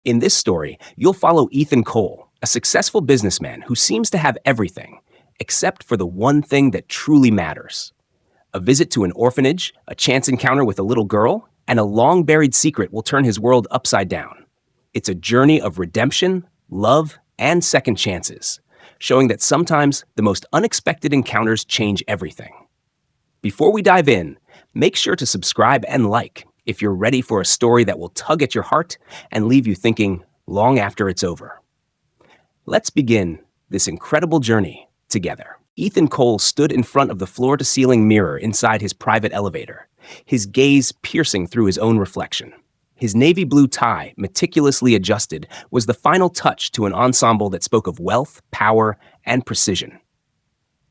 In this story, you'll follow Ethan Cole, a successful businessman who seems to have everything, except for the one thing that truly matters. A visit to an orphanage, a chance encounter with a little girl, and a long-buried secret will turn his world upside down. It's a journey of redemption, love, and second chances, showing that sometimes the most unexpected encounters change everything. Before we dive in, make sure to subscribe and like if you're ready for a story that will tug at your heart and leave you thinking long after it's over. Let's begin this incredible journey together. Ethan Cole stood in front of the floor-to-ceiling mirror inside his private elevator, his gaze piercing through his own reflection. His navy blue tie, meticulously adjusted, was the final touch to an ensemble that spoke of wealth, power, and precision.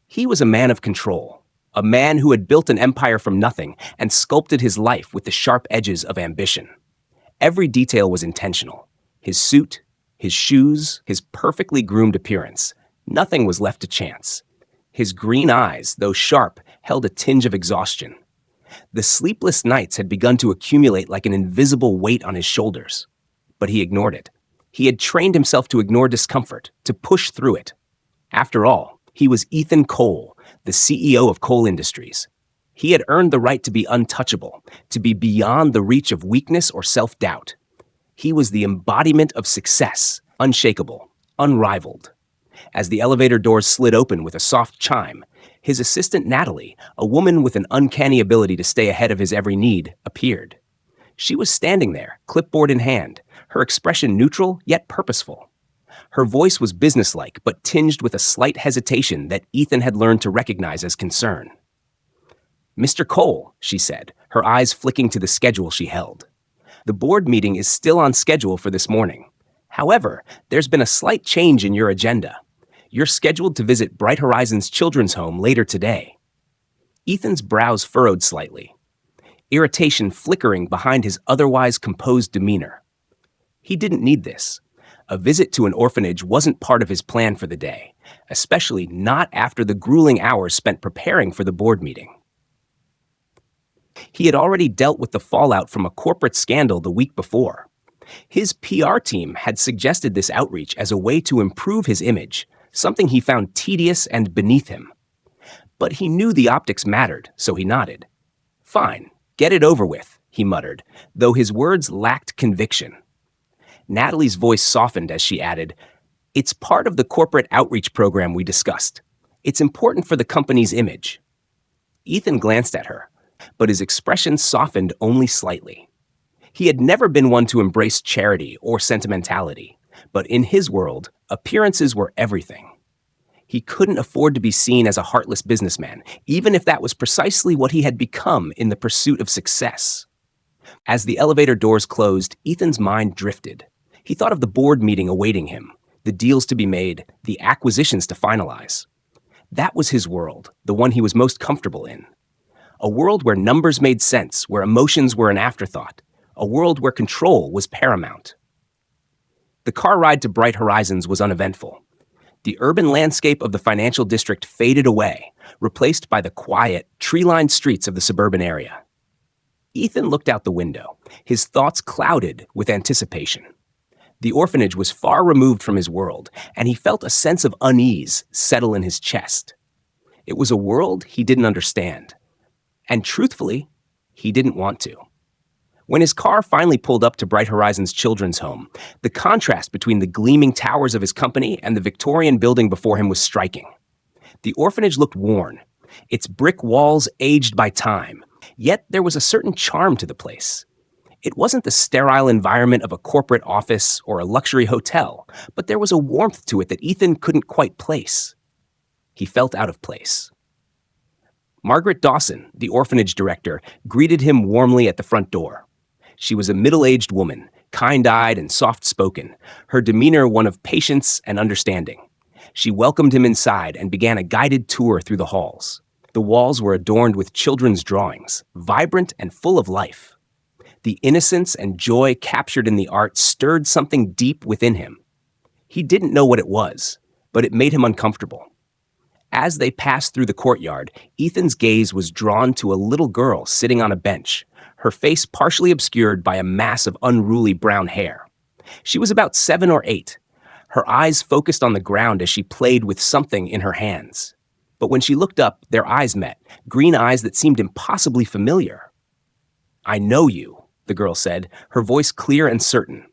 He was a man of control, a man who had built an empire from nothing and sculpted his life with the sharp edges of ambition. Every detail was intentional. His suit, his shoes, his perfectly groomed appearance. Nothing was left to chance. His green eyes, though sharp, held a tinge of exhaustion. The sleepless nights had begun to accumulate like an invisible weight on his shoulders. But he ignored it. He had trained himself to ignore discomfort, to push through it. After all, he was Ethan Cole, the CEO of Cole Industries. He had earned the right to be untouchable, to be beyond the reach of weakness or self-doubt. He was the embodiment of success, unshakable, unrivaled. As the elevator doors slid open with a soft chime, his assistant Natalie, a woman with an uncanny ability to stay ahead of his every need, appeared. She was standing there, clipboard in hand, her expression neutral yet purposeful. Her voice was businesslike but tinged with a slight hesitation that Ethan had learned to recognize as concern. "Mr. Cole," she said, her eyes flicking to the schedule she held. "The board meeting is still on schedule for this morning. However, there's been a slight change in your agenda. You're scheduled to visit Bright Horizons Children's Home later today." Ethan's brows furrowed slightly, irritation flickering behind his otherwise composed demeanor. He didn't need this. A visit to an orphanage wasn't part of his plan for the day, especially not after the grueling hours spent preparing for the board meeting. He had already dealt with the fallout from a corporate scandal the week before. His PR team had suggested this outreach as a way to improve his image, something he found tedious and beneath him. But he knew the optics mattered, so he nodded. "Fine, get it over with," he muttered, though his words lacked conviction. Natalie's voice softened as she added, "It's part of the corporate outreach program we discussed. It's important for the company's image." Ethan glanced at her, but his expression softened only slightly. He had never been one to embrace charity or sentimentality, but in his world, appearances were everything. He couldn't afford to be seen as a heartless businessman, even if that was precisely what he had become in the pursuit of success. As the elevator doors closed, Ethan's mind drifted. He thought of the board meeting awaiting him, the deals to be made, the acquisitions to finalize. That was his world, the one he was most comfortable in. A world where numbers made sense, where emotions were an afterthought, a world where control was paramount. The car ride to Bright Horizons was uneventful. The urban landscape of the financial district faded away, replaced by the quiet, tree-lined streets of the suburban area. Ethan looked out the window, his thoughts clouded with anticipation. The orphanage was far removed from his world, and he felt a sense of unease settle in his chest. It was a world he didn't understand. And truthfully, he didn't want to. When his car finally pulled up to Bright Horizons Children's Home, the contrast between the gleaming towers of his company and the Victorian building before him was striking. The orphanage looked worn, its brick walls aged by time, yet there was a certain charm to the place. It wasn't the sterile environment of a corporate office or a luxury hotel, but there was a warmth to it that Ethan couldn't quite place. He felt out of place. Margaret Dawson, the orphanage director, greeted him warmly at the front door. She was a middle-aged woman, kind-eyed and soft-spoken, her demeanor one of patience and understanding. She welcomed him inside and began a guided tour through the halls. The walls were adorned with children's drawings, vibrant and full of life. The innocence and joy captured in the art stirred something deep within him. He didn't know what it was, but it made him uncomfortable. As they passed through the courtyard, Ethan's gaze was drawn to a little girl sitting on a bench, her face partially obscured by a mass of unruly brown hair. She was about 7 or 8. Her eyes focused on the ground as she played with something in her hands. But when she looked up, their eyes met, green eyes that seemed impossibly familiar. "I know you," the girl said, her voice clear and certain.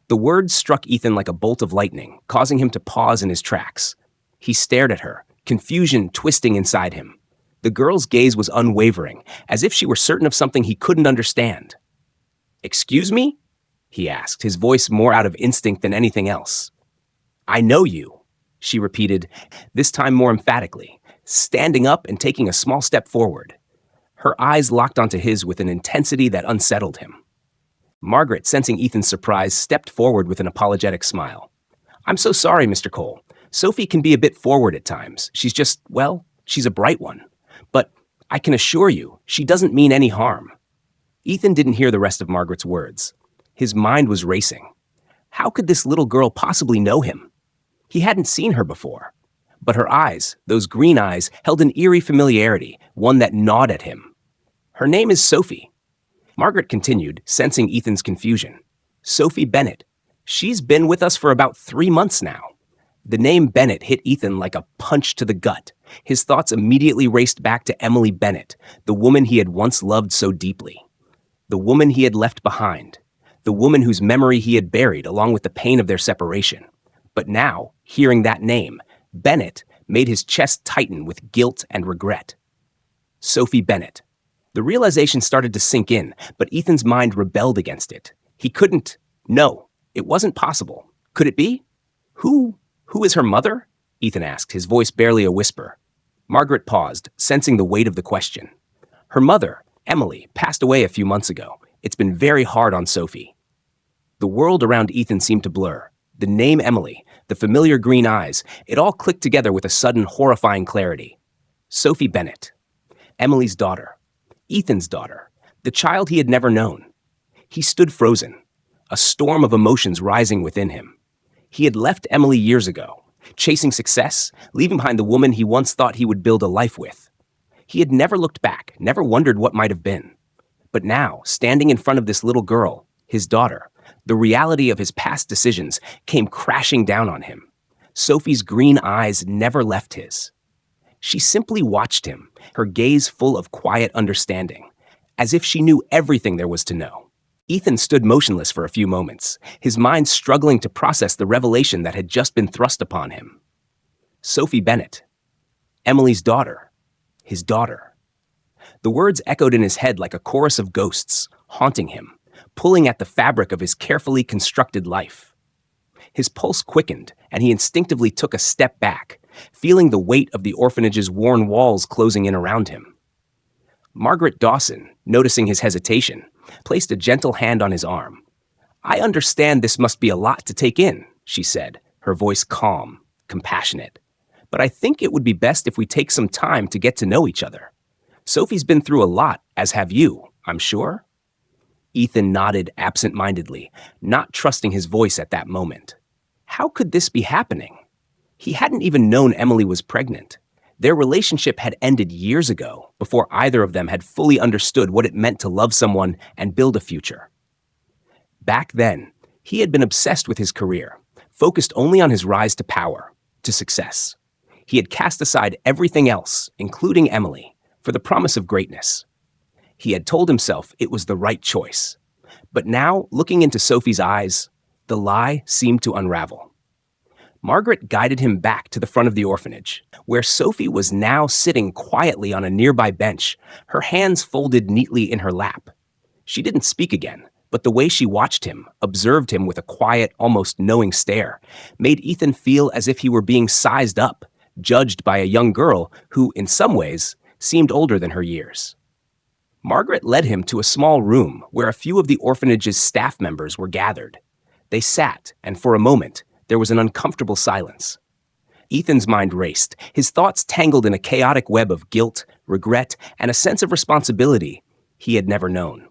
The words struck Ethan like a bolt of lightning, causing him to pause in his tracks. He stared at her, confusion twisting inside him. The girl's gaze was unwavering, as if she were certain of something he couldn't understand. "Excuse me?" he asked, his voice more out of instinct than anything else. "I know you," she repeated, this time more emphatically, standing up and taking a small step forward. Her eyes locked onto his with an intensity that unsettled him. Margaret, sensing Ethan's surprise, stepped forward with an apologetic smile. "I'm so sorry, Mr. Cole. Sophie can be a bit forward at times. She's just, well, she's a bright one. But I can assure you, she doesn't mean any harm." Ethan didn't hear the rest of Margaret's words. His mind was racing. How could this little girl possibly know him? He hadn't seen her before. But her eyes, those green eyes, held an eerie familiarity, one that gnawed at him. "Her name is Sophie." Margaret continued, sensing Ethan's confusion. "Sophie Bennett. She's been with us for about 3 months now." The name Bennett hit Ethan like a punch to the gut. His thoughts immediately raced back to Emily Bennett, the woman he had once loved so deeply. The woman he had left behind. The woman whose memory he had buried along with the pain of their separation. But now, hearing that name, Bennett, made his chest tighten with guilt and regret. Sophie Bennett. The realization started to sink in, but Ethan's mind rebelled against it. He couldn't. No, it wasn't possible. Could it be? Who is her mother? Ethan asked, his voice barely a whisper. Margaret paused, sensing the weight of the question. Her mother, Emily, passed away a few months ago. It's been very hard on Sophie. The world around Ethan seemed to blur. The name Emily, the familiar green eyes, it all clicked together with a sudden horrifying clarity. Sophie Bennett. Emily's daughter. Ethan's daughter. The child he had never known. He stood frozen, a storm of emotions rising within him. He had left Emily years ago, chasing success, leaving behind the woman he once thought he would build a life with. He had never looked back, never wondered what might have been. But now, standing in front of this little girl, his daughter, the reality of his past decisions came crashing down on him. Sophie's green eyes never left his. She simply watched him, her gaze full of quiet understanding, as if she knew everything there was to know. Ethan stood motionless for a few moments, his mind struggling to process the revelation that had just been thrust upon him. Sophie Bennett. Emily's daughter. His daughter. The words echoed in his head like a chorus of ghosts, haunting him, pulling at the fabric of his carefully constructed life. His pulse quickened, and he instinctively took a step back, feeling the weight of the orphanage's worn walls closing in around him. Margaret Dawson, noticing his hesitation, placed a gentle hand on his arm. "I understand this must be a lot to take in," she said, her voice calm, compassionate. "But I think it would be best if we take some time to get to know each other. Sophie's been through a lot, as have you, I'm sure?" Ethan nodded absent-mindedly, not trusting his voice at that moment. How could this be happening? He hadn't even known Emily was pregnant. Their relationship had ended years ago, before either of them had fully understood what it meant to love someone and build a future. Back then, he had been obsessed with his career, focused only on his rise to power, to success. He had cast aside everything else, including Emily, for the promise of greatness. He had told himself it was the right choice. But now, looking into Sophie's eyes, the lie seemed to unravel. Margaret guided him back to the front of the orphanage, where Sophie was now sitting quietly on a nearby bench, her hands folded neatly in her lap. She didn't speak again, but the way she watched him, observed him with a quiet, almost knowing stare, made Ethan feel as if he were being sized up, judged by a young girl who, in some ways, seemed older than her years. Margaret led him to a small room where a few of the orphanage's staff members were gathered. They sat, and for a moment, there was an uncomfortable silence. Ethan's mind raced, his thoughts tangled in a chaotic web of guilt, regret, and a sense of responsibility he had never known.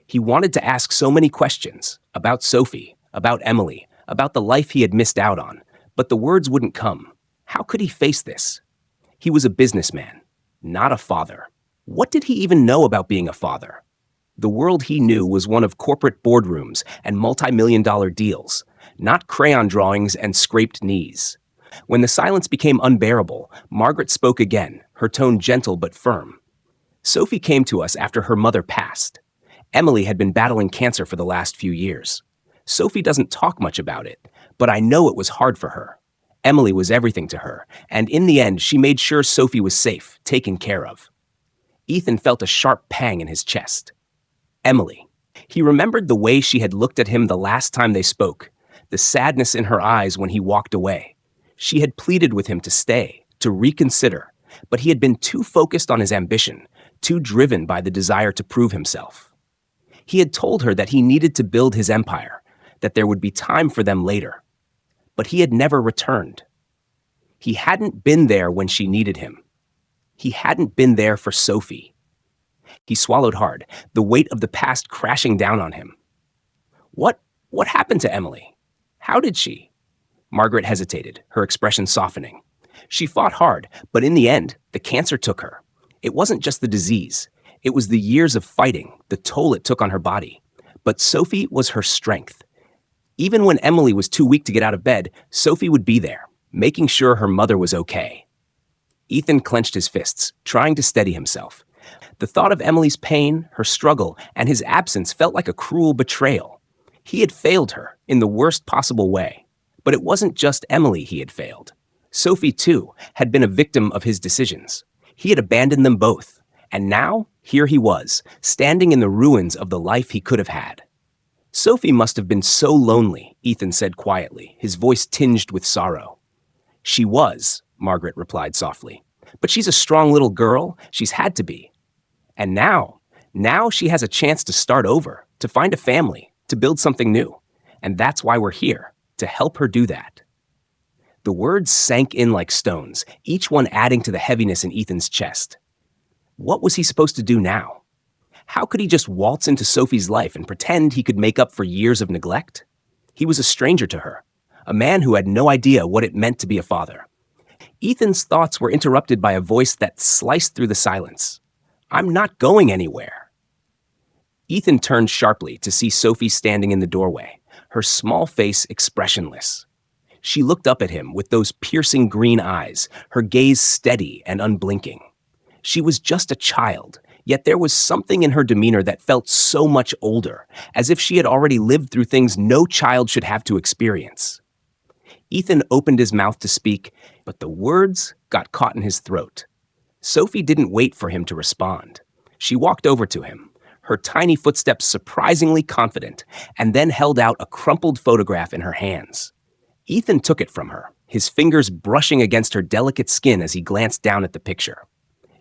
He wanted to ask so many questions about Sophie, about Emily, about the life he had missed out on, but the words wouldn't come. How could he face this? He was a businessman, not a father. What did he even know about being a father? The world he knew was one of corporate boardrooms and multi-million-dollar deals, not crayon drawings and scraped knees. When the silence became unbearable, Margaret spoke again, her tone gentle but firm. Sophie came to us after her mother passed. Emily had been battling cancer for the last few years. Sophie doesn't talk much about it, but I know it was hard for her. Emily was everything to her, and in the end, she made sure Sophie was safe, taken care of. Ethan felt a sharp pang in his chest. Emily. He remembered the way she had looked at him the last time they spoke, the sadness in her eyes when he walked away. She had pleaded with him to stay, to reconsider, but he had been too focused on his ambition, too driven by the desire to prove himself. He had told her that he needed to build his empire, that there would be time for them later. But he had never returned. He hadn't been there when she needed him. He hadn't been there for Sophie. He swallowed hard, the weight of the past crashing down on him. What happened to Emily? How did she? Margaret hesitated, her expression softening. She fought hard, but in the end, the cancer took her. It wasn't just the disease. It was the years of fighting, the toll it took on her body. But Sophie was her strength. Even when Emily was too weak to get out of bed, Sophie would be there, making sure her mother was okay. Ethan clenched his fists, trying to steady himself. The thought of Emily's pain, her struggle, and his absence felt like a cruel betrayal. He had failed her in the worst possible way. But it wasn't just Emily he had failed. Sophie, too, had been a victim of his decisions. He had abandoned them both. And now, here he was, standing in the ruins of the life he could have had. Sophie must have been so lonely, Ethan said quietly, his voice tinged with sorrow. She was, Margaret replied softly. But she's a strong little girl. She's had to be. And now she has a chance to start over, to find a family, to build something new. And that's why we're here, to help her do that. The words sank in like stones, each one adding to the heaviness in Ethan's chest. What was he supposed to do now? How could he just waltz into Sophie's life and pretend he could make up for years of neglect? He was a stranger to her, a man who had no idea what it meant to be a father. Ethan's thoughts were interrupted by a voice that sliced through the silence. I'm not going anywhere. Ethan turned sharply to see Sophie standing in the doorway, her small face expressionless. She looked up at him with those piercing green eyes, her gaze steady and unblinking. She was just a child, yet there was something in her demeanor that felt so much older, as if she had already lived through things no child should have to experience. Ethan opened his mouth to speak, but the words got caught in his throat. Sophie didn't wait for him to respond. She walked over to him, her tiny footsteps surprisingly confident, and then held out a crumpled photograph in her hands. Ethan took it from her, his fingers brushing against her delicate skin as he glanced down at the picture.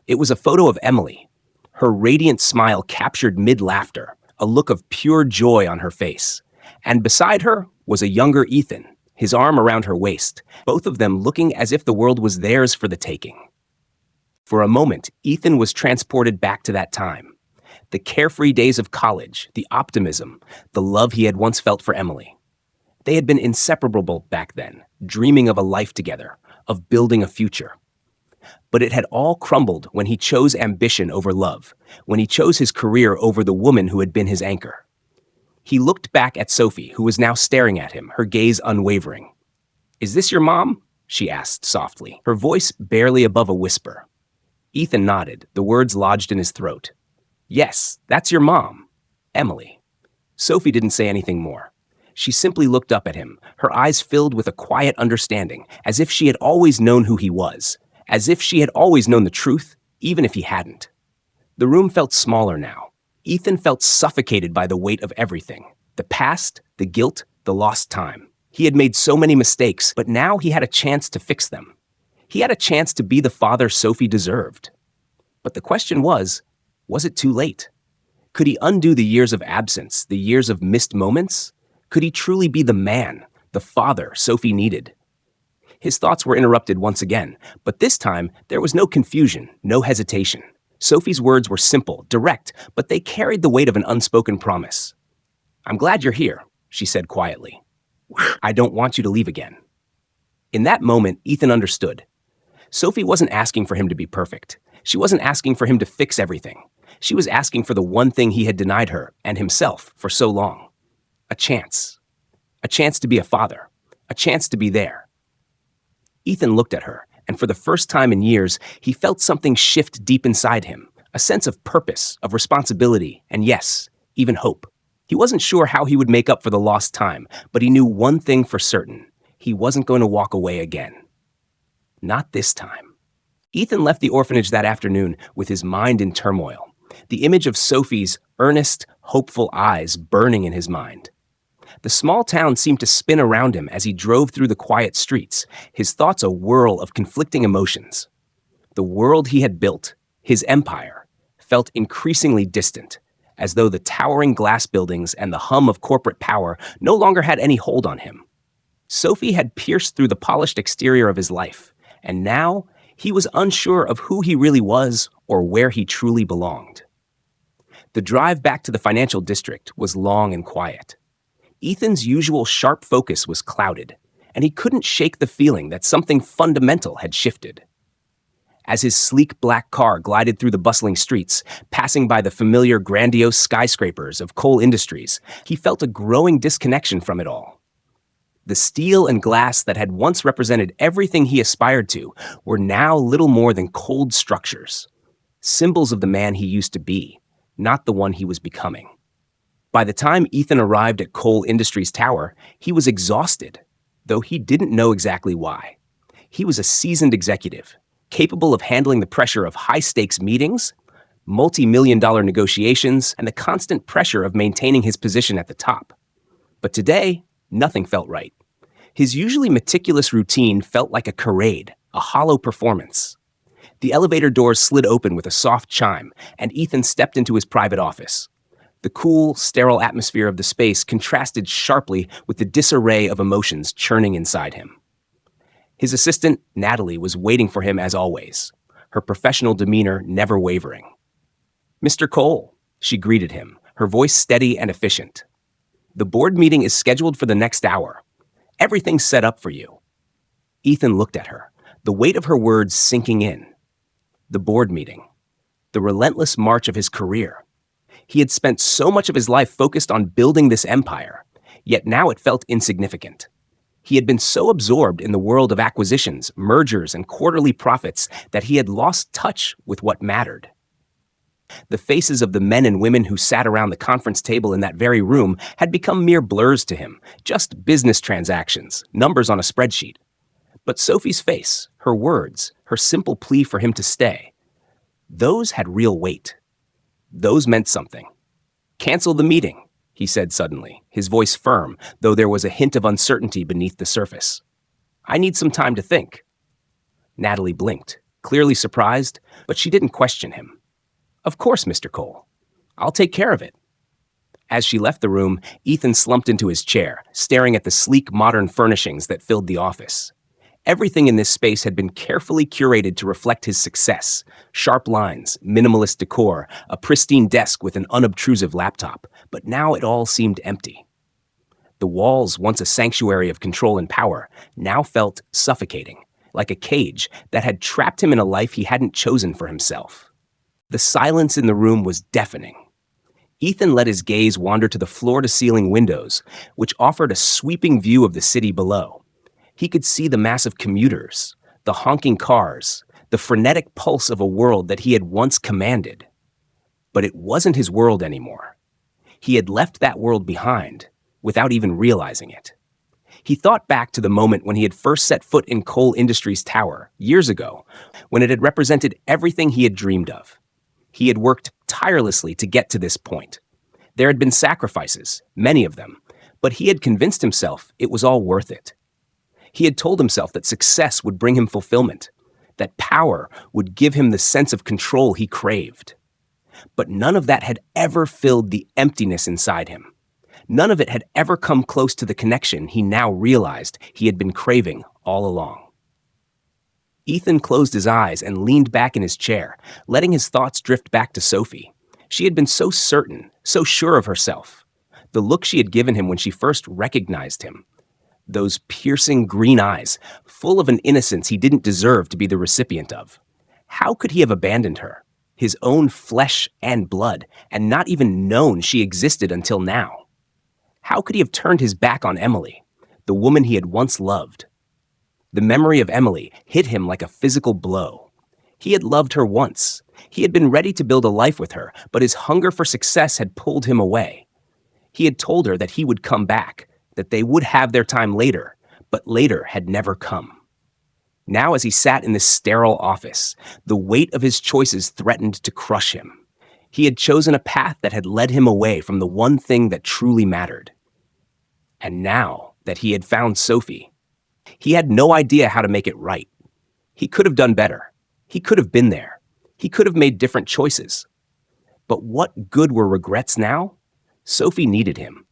It was a photo of Emily, her radiant smile captured mid-laughter, a look of pure joy on her face. And beside her was a younger Ethan, his arm around her waist, both of them looking as if the world was theirs for the taking. For a moment, Ethan was transported back to that time. The carefree days of college, the optimism, the love he had once felt for Emily. They had been inseparable back then, dreaming of a life together, of building a future. But it had all crumbled when he chose ambition over love, when he chose his career over the woman who had been his anchor. He looked back at Sophie, who was now staring at him, her gaze unwavering. "Is this your mom?" she asked softly, her voice barely above a whisper. Ethan nodded, the words lodged in his throat. "Yes, that's your mom, Emily." Sophie didn't say anything more. She simply looked up at him, her eyes filled with a quiet understanding, as if she had always known who he was, as if she had always known the truth, even if he hadn't. The room felt smaller now. Ethan felt suffocated by the weight of everything. The past, the guilt, the lost time. He had made so many mistakes, but now he had a chance to fix them. He had a chance to be the father Sophie deserved. But the question was it too late? Could he undo the years of absence, the years of missed moments? Could he truly be the man, the father Sophie needed? His thoughts were interrupted once again, but this time there was no confusion, no hesitation. Sophie's words were simple, direct, but they carried the weight of an unspoken promise. "I'm glad you're here," she said quietly. "I don't want you to leave again." In that moment, Ethan understood. Sophie wasn't asking for him to be perfect. She wasn't asking for him to fix everything. She was asking for the one thing he had denied her and himself for so long. A chance. A chance to be a father. A chance to be there. Ethan looked at her, and for the first time in years, he felt something shift deep inside him, a sense of purpose, of responsibility, and yes, even hope. He wasn't sure how he would make up for the lost time, but he knew one thing for certain. He wasn't going to walk away again. Not this time. Ethan left the orphanage that afternoon with his mind in turmoil, the image of Sophie's earnest, hopeful eyes burning in his mind. The small town seemed to spin around him as he drove through the quiet streets, his thoughts a whirl of conflicting emotions. The world he had built, his empire, felt increasingly distant, as though the towering glass buildings and the hum of corporate power no longer had any hold on him. Sophie had pierced through the polished exterior of his life, and now he was unsure of who he really was or where he truly belonged. The drive back to the financial district was long and quiet. Ethan's usual sharp focus was clouded, and he couldn't shake the feeling that something fundamental had shifted. As his sleek black car glided through the bustling streets, passing by the familiar grandiose skyscrapers of coal industries, he felt a growing disconnection from it all. The steel and glass that had once represented everything he aspired to were now little more than cold structures, symbols of the man he used to be, not the one he was becoming. By the time Ethan arrived at Coal Industries Tower, he was exhausted, though he didn't know exactly why. He was a seasoned executive, capable of handling the pressure of high-stakes meetings, multi-million-dollar negotiations, and the constant pressure of maintaining his position at the top. But today, nothing felt right. His usually meticulous routine felt like a charade, a hollow performance. The elevator doors slid open with a soft chime, and Ethan stepped into his private office. The cool, sterile atmosphere of the space contrasted sharply with the disarray of emotions churning inside him. His assistant, Natalie, was waiting for him as always, her professional demeanor never wavering. "Mr. Cole," she greeted him, her voice steady and efficient. "The board meeting is scheduled for the next hour. Everything's set up for you." Ethan looked at her, the weight of her words sinking in. The board meeting. The relentless march of his career. He had spent so much of his life focused on building this empire, yet now it felt insignificant. He had been so absorbed in the world of acquisitions, mergers, and quarterly profits that he had lost touch with what mattered. The faces of the men and women who sat around the conference table in that very room had become mere blurs to him, just business transactions, numbers on a spreadsheet. But Sophie's face, her words, her simple plea for him to stay, those had real weight. Those meant something. "Cancel the meeting," he said suddenly, his voice firm, though there was a hint of uncertainty beneath the surface. "I need some time to think." Natalie blinked, clearly surprised, but she didn't question him. "Of course, Mr. Cole. I'll take care of it." As she left the room, Ethan slumped into his chair, staring at the sleek modern furnishings that filled the office. Everything in this space had been carefully curated to reflect his success. Sharp lines, minimalist decor, a pristine desk with an unobtrusive laptop, but now it all seemed empty. The walls, once a sanctuary of control and power, now felt suffocating, like a cage that had trapped him in a life he hadn't chosen for himself. The silence in the room was deafening. Ethan let his gaze wander to the floor-to-ceiling windows, which offered a sweeping view of the city below. He could see the massive commuters, the honking cars, the frenetic pulse of a world that he had once commanded. But it wasn't his world anymore. He had left that world behind, without even realizing it. He thought back to the moment when he had first set foot in Coal Industries Tower, years ago, when it had represented everything he had dreamed of. He had worked tirelessly to get to this point. There had been sacrifices, many of them, but he had convinced himself it was all worth it. He had told himself that success would bring him fulfillment, that power would give him the sense of control he craved. But none of that had ever filled the emptiness inside him. None of it had ever come close to the connection he now realized he had been craving all along. Ethan closed his eyes and leaned back in his chair, letting his thoughts drift back to Sophie. She had been so certain, so sure of herself. The look she had given him when she first recognized him. Those piercing green eyes, full of an innocence he didn't deserve to be the recipient of. How could he have abandoned her? his own flesh and blood, and not even known she existed until now. How could he have turned his back on Emily, the woman he had once loved? The memory of Emily hit him like a physical blow. He had loved her once. He had been ready to build a life with her, but his hunger for success had pulled him away. He had told her that he would come back, that they would have their time later, but later had never come. Now, as he sat in this sterile office, the weight of his choices threatened to crush him. He had chosen a path that had led him away from the one thing that truly mattered. And now that he had found Sophie, he had no idea how to make it right. He could have done better. He could have been there. He could have made different choices. But what good were regrets now? Sophie needed him,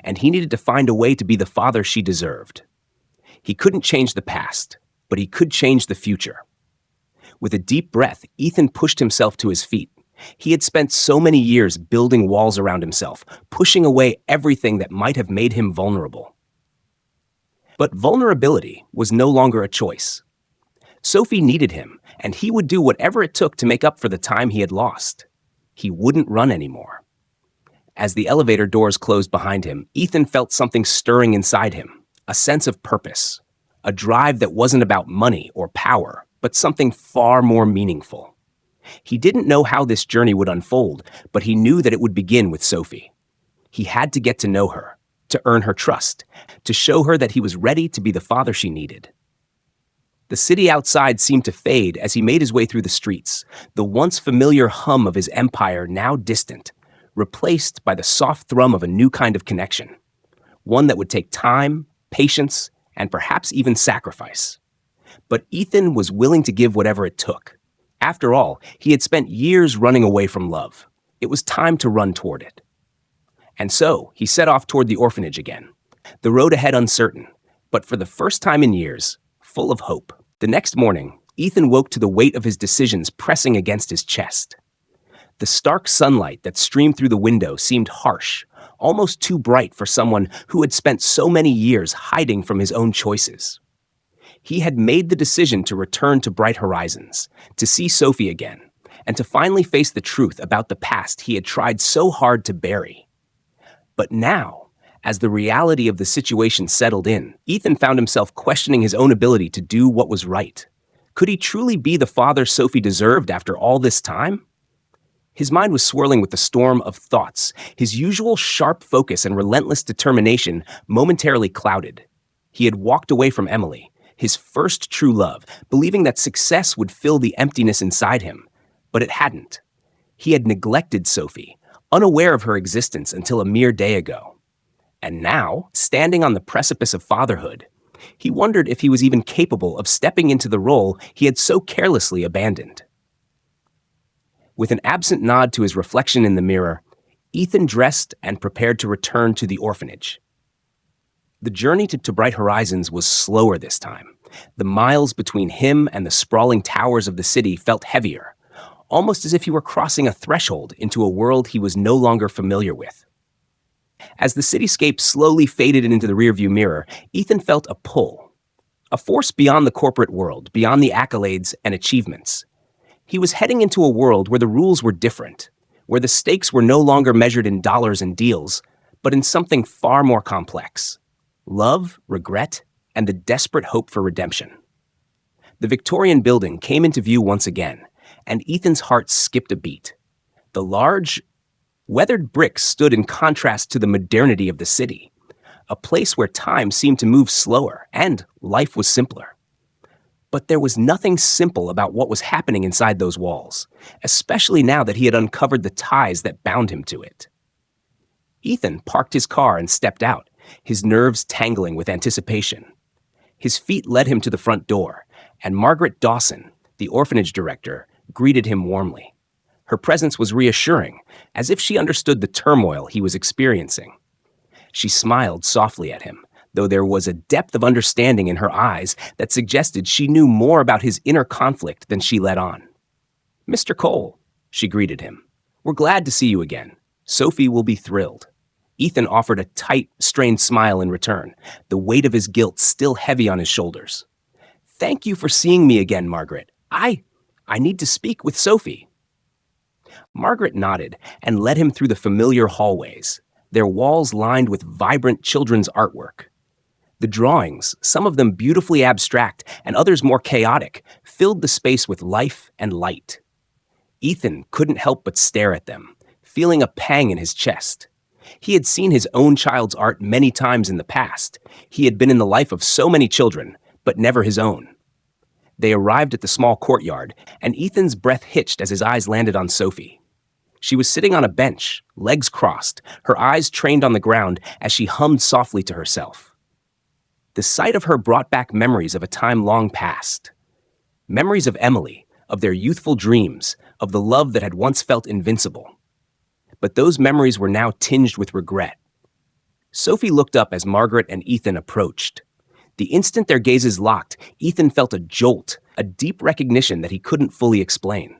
and he needed to find a way to be the father she deserved. He couldn't change the past, but he could change the future. With a deep breath, Ethan pushed himself to his feet. He had spent so many years building walls around himself, pushing away everything that might have made him vulnerable. But vulnerability was no longer a choice. Sophie needed him, and he would do whatever it took to make up for the time he had lost. He wouldn't run anymore. As the elevator doors closed behind him, Ethan felt something stirring inside him, a sense of purpose, a drive that wasn't about money or power, but something far more meaningful. He didn't know how this journey would unfold, but he knew that it would begin with Sophie. He had to get to know her, to earn her trust, to show her that he was ready to be the father she needed. The city outside seemed to fade as he made his way through the streets, the once familiar hum of his empire now distant, replaced by the soft thrum of a new kind of connection, one that would take time, patience, and perhaps even sacrifice. But Ethan was willing to give whatever it took. After all, he had spent years running away from love. It was time to run toward it. And so, he set off toward the orphanage again, the road ahead uncertain, but for the first time in years, full of hope. The next morning, Ethan woke to the weight of his decisions pressing against his chest. The stark sunlight that streamed through the window seemed harsh, almost too bright for someone who had spent so many years hiding from his own choices. He had made the decision to return to bright horizons, to see Sophie again, and to finally face the truth about the past he had tried so hard to bury. But now, as the reality of the situation settled in, Ethan found himself questioning his own ability to do what was right. Could he truly be the father Sophie deserved after all this time? His mind was swirling with the storm of thoughts, his usual sharp focus and relentless determination momentarily clouded. He had walked away from Emily, his first true love, believing that success would fill the emptiness inside him, but it hadn't. He had neglected Sophie, unaware of her existence until a mere day ago. And now, standing on the precipice of fatherhood, he wondered if he was even capable of stepping into the role he had so carelessly abandoned. With an absent nod to his reflection in the mirror, Ethan dressed and prepared to return to the orphanage. The journey to Bright Horizons was slower this time. The miles between him and the sprawling towers of the city felt heavier, almost as if he were crossing a threshold into a world he was no longer familiar with. As the cityscape slowly faded into the rearview mirror, Ethan felt a pull, a force beyond the corporate world, beyond the accolades and achievements. He was heading into a world where the rules were different, where the stakes were no longer measured in dollars and deals, but in something far more complex: love, regret, and the desperate hope for redemption. The Victorian building came into view once again, and Ethan's heart skipped a beat. The large, weathered bricks stood in contrast to the modernity of the city, a place where time seemed to move slower and life was simpler. But there was nothing simple about what was happening inside those walls, especially now that he had uncovered the ties that bound him to it. Ethan parked his car and stepped out, his nerves tangling with anticipation. His feet led him to the front door, and Margaret Dawson, the orphanage director, greeted him warmly. Her presence was reassuring, as if she understood the turmoil he was experiencing. She smiled softly at him, though there was a depth of understanding in her eyes that suggested she knew more about his inner conflict than she let on. "Mr. Cole," she greeted him, "we're glad to see you again. Sophie will be thrilled." Ethan offered a tight, strained smile in return, the weight of his guilt still heavy on his shoulders. "Thank you for seeing me again, Margaret. I need to speak with Sophie." Margaret nodded and led him through the familiar hallways, their walls lined with vibrant children's artwork. The drawings, some of them beautifully abstract and others more chaotic, filled the space with life and light. Ethan couldn't help but stare at them, feeling a pang in his chest. He had seen his own child's art many times in the past. He had been in the life of so many children, but never his own. They arrived at the small courtyard, and Ethan's breath hitched as his eyes landed on Sophie. She was sitting on a bench, legs crossed, her eyes trained on the ground as she hummed softly to herself. The sight of her brought back memories of a time long past. Memories of Emily, of their youthful dreams, of the love that had once felt invincible. But those memories were now tinged with regret. Sophie looked up as Margaret and Ethan approached. The instant their gazes locked, Ethan felt a jolt, a deep recognition that he couldn't fully explain.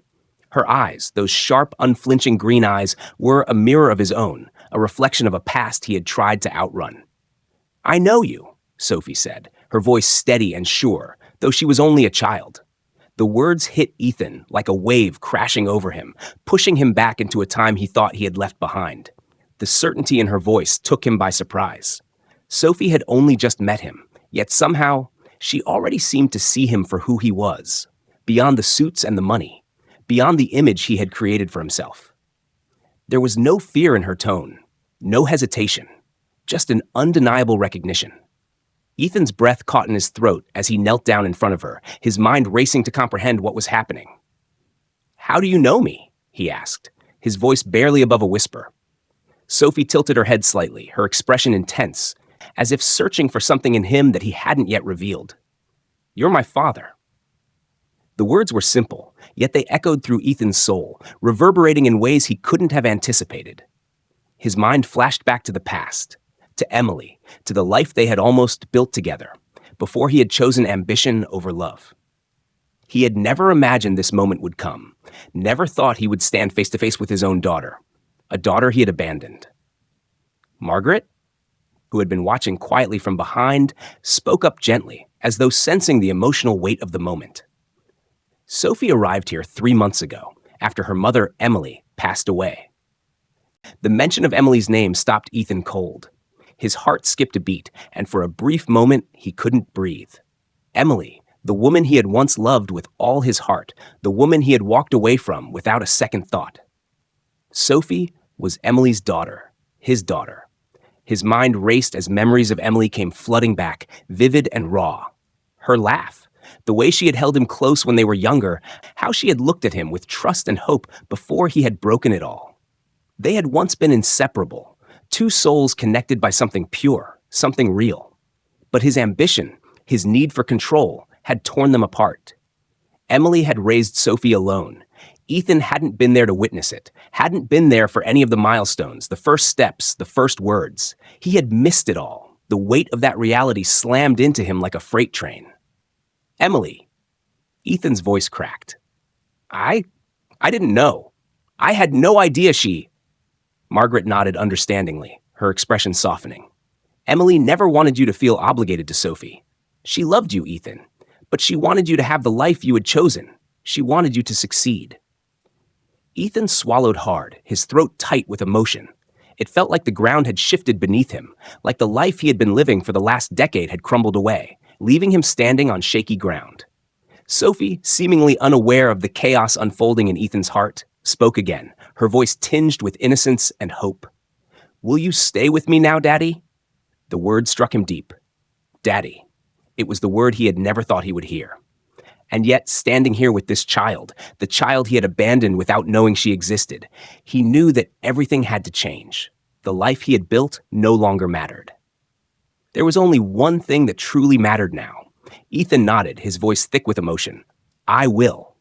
Her eyes, those sharp, unflinching green eyes, were a mirror of his own, a reflection of a past he had tried to outrun. "I know you," Sophie said, her voice steady and sure, though she was only a child. The words hit Ethan like a wave crashing over him, pushing him back into a time he thought he had left behind. The certainty in her voice took him by surprise. Sophie had only just met him, yet somehow she already seemed to see him for who he was, beyond the suits and the money, beyond the image he had created for himself. There was no fear in her tone, no hesitation, just an undeniable recognition. Ethan's breath caught in his throat as he knelt down in front of her, his mind racing to comprehend what was happening. "How do you know me?" he asked, his voice barely above a whisper. Sophie tilted her head slightly, her expression intense, as if searching for something in him that he hadn't yet revealed. "You're my father." The words were simple, yet they echoed through Ethan's soul, reverberating in ways he couldn't have anticipated. His mind flashed back to the past, to Emily, to the life they had almost built together, before he had chosen ambition over love. He had never imagined this moment would come, never thought he would stand face to face with his own daughter, a daughter he had abandoned. Margaret, who had been watching quietly from behind, spoke up gently, as though sensing the emotional weight of the moment. "Sophie arrived here 3 months ago, after her mother, Emily, passed away." The mention of Emily's name stopped Ethan cold. His heart skipped a beat, and for a brief moment, he couldn't breathe. Emily, the woman he had once loved with all his heart, the woman he had walked away from without a second thought. Sophie was Emily's daughter, his daughter. His mind raced as memories of Emily came flooding back, vivid and raw. Her laugh, the way she had held him close when they were younger, how she had looked at him with trust and hope before he had broken it all. They had once been inseparable, two souls connected by something pure, something real. But his ambition, his need for control, had torn them apart. Emily had raised Sophie alone. Ethan hadn't been there to witness it, hadn't been there for any of the milestones, the first steps, the first words. He had missed it all. The weight of that reality slammed into him like a freight train. "Emily." Ethan's voice cracked. I didn't know. I had no idea she..." Margaret nodded understandingly, her expression softening. "Emily never wanted you to feel obligated to Sophie. She loved you, Ethan, but she wanted you to have the life you had chosen. She wanted you to succeed." Ethan swallowed hard, his throat tight with emotion. It felt like the ground had shifted beneath him, like the life he had been living for the last decade had crumbled away, leaving him standing on shaky ground. Sophie, seemingly unaware of the chaos unfolding in Ethan's heart, spoke again, her voice tinged with innocence and hope. "Will you stay with me now, Daddy?" The word struck him deep. Daddy. It was the word he had never thought he would hear. And yet, standing here with this child, the child he had abandoned without knowing she existed, he knew that everything had to change. The life he had built no longer mattered. There was only one thing that truly mattered now. Ethan nodded, his voice thick with emotion. I will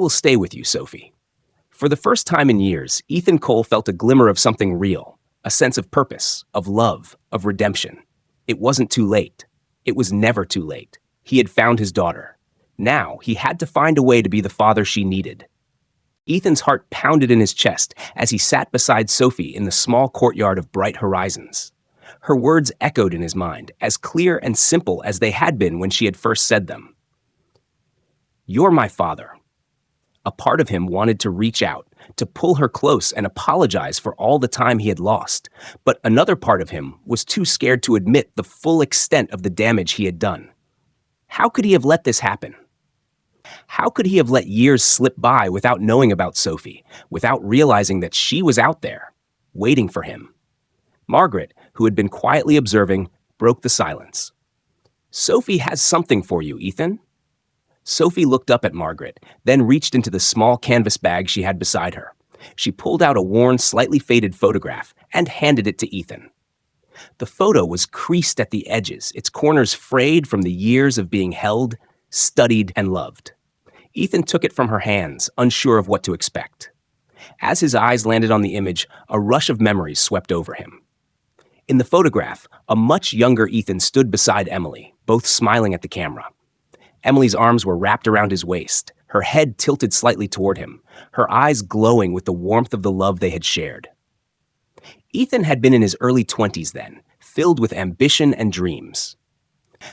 stay with you, Sophie." For the first time in years, Ethan Cole felt a glimmer of something real, a sense of purpose, of love, of redemption. It wasn't too late. It was never too late. He had found his daughter. Now, he had to find a way to be the father she needed. Ethan's heart pounded in his chest as he sat beside Sophie in the small courtyard of Bright Horizons. Her words echoed in his mind, as clear and simple as they had been when she had first said them. "You're my father." A part of him wanted to reach out, to pull her close and apologize for all the time he had lost. But another part of him was too scared to admit the full extent of the damage he had done. How could he have let this happen? How could he have let years slip by without knowing about Sophie, without realizing that she was out there, waiting for him? Margaret, who had been quietly observing, broke the silence. "Sophie has something for you, Ethan." Sophie looked up at Margaret, then reached into the small canvas bag she had beside her. She pulled out a worn, slightly faded photograph and handed it to Ethan. The photo was creased at the edges, its corners frayed from the years of being held, studied, and loved. Ethan took it from her hands, unsure of what to expect. As his eyes landed on the image, a rush of memories swept over him. In the photograph, a much younger Ethan stood beside Emily, both smiling at the camera. Emily's arms were wrapped around his waist, her head tilted slightly toward him, her eyes glowing with the warmth of the love they had shared. Ethan had been in his early 20s then, filled with ambition and dreams.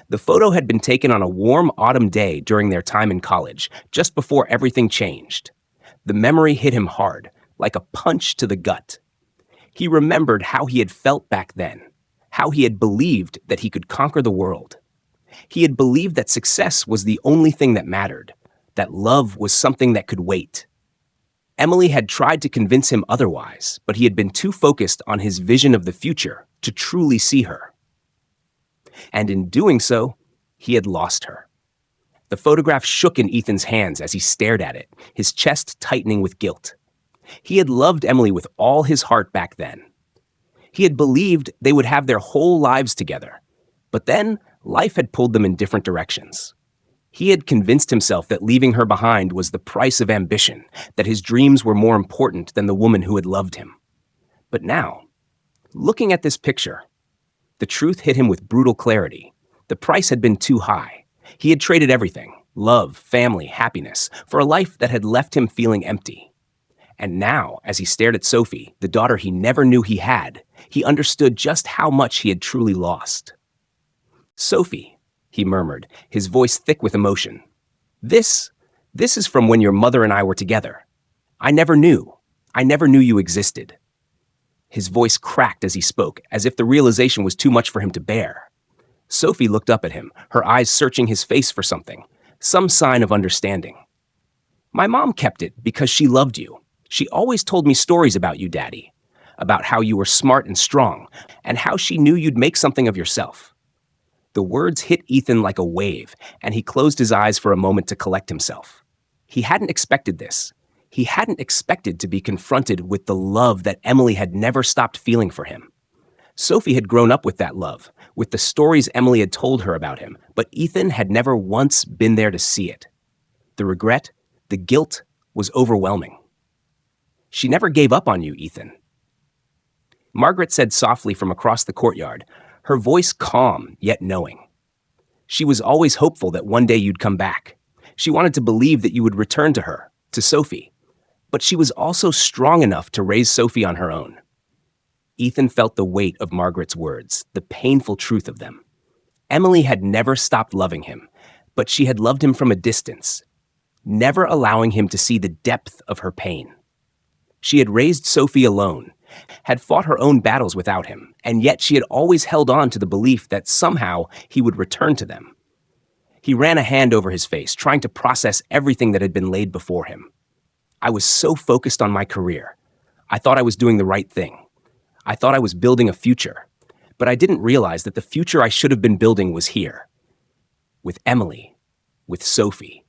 The photo had been taken on a warm autumn day during their time in college, just before everything changed. The memory hit him hard, like a punch to the gut. He remembered how he had felt back then, how he had believed that he could conquer the world. He had believed that success was the only thing that mattered, that love was something that could wait. Emily had tried to convince him otherwise, but he had been too focused on his vision of the future to truly see her. And in doing so, he had lost her. The photograph shook in Ethan's hands as he stared at it, his chest tightening with guilt. He had loved Emily with all his heart back then. He had believed they would have their whole lives together. But then, life had pulled them in different directions. He had convinced himself that leaving her behind was the price of ambition, that his dreams were more important than the woman who had loved him. But now, looking at this picture, the truth hit him with brutal clarity. The price had been too high. He had traded everything, love, family, happiness, for a life that had left him feeling empty. And now, as he stared at Sophie, the daughter he never knew he had, he understood just how much he had truly lost. "Sophie," he murmured, his voice thick with emotion. This is from when your mother and I were together. I never knew you existed." His voice cracked as he spoke, as if the realization was too much for him to bear. Sophie looked up at him, her eyes searching his face for something, some sign of understanding. "My mom kept it because she loved you. She always told me stories about you, Daddy, about how you were smart and strong, and how she knew you'd make something of yourself." The words hit Ethan like a wave, and he closed his eyes for a moment to collect himself. He hadn't expected this. He hadn't expected to be confronted with the love that Emily had never stopped feeling for him. Sophie had grown up with that love, with the stories Emily had told her about him, but Ethan had never once been there to see it. The regret, the guilt, was overwhelming. "She never gave up on you, Ethan." Margaret said softly from across the courtyard, her voice calm yet knowing. "She was always hopeful that one day you'd come back. She wanted to believe that you would return to her, to Sophie. But she was also strong enough to raise Sophie on her own." Ethan felt the weight of Margaret's words, the painful truth of them. Emily had never stopped loving him, but she had loved him from a distance, never allowing him to see the depth of her pain. She had raised Sophie alone, had fought her own battles without him, and yet she had always held on to the belief that somehow he would return to them. He ran a hand over his face, trying to process everything that had been laid before him. "I was so focused on my career. I thought I was doing the right thing. I thought I was building a future. But I didn't realize that the future I should have been building was here. With Emily. With Sophie.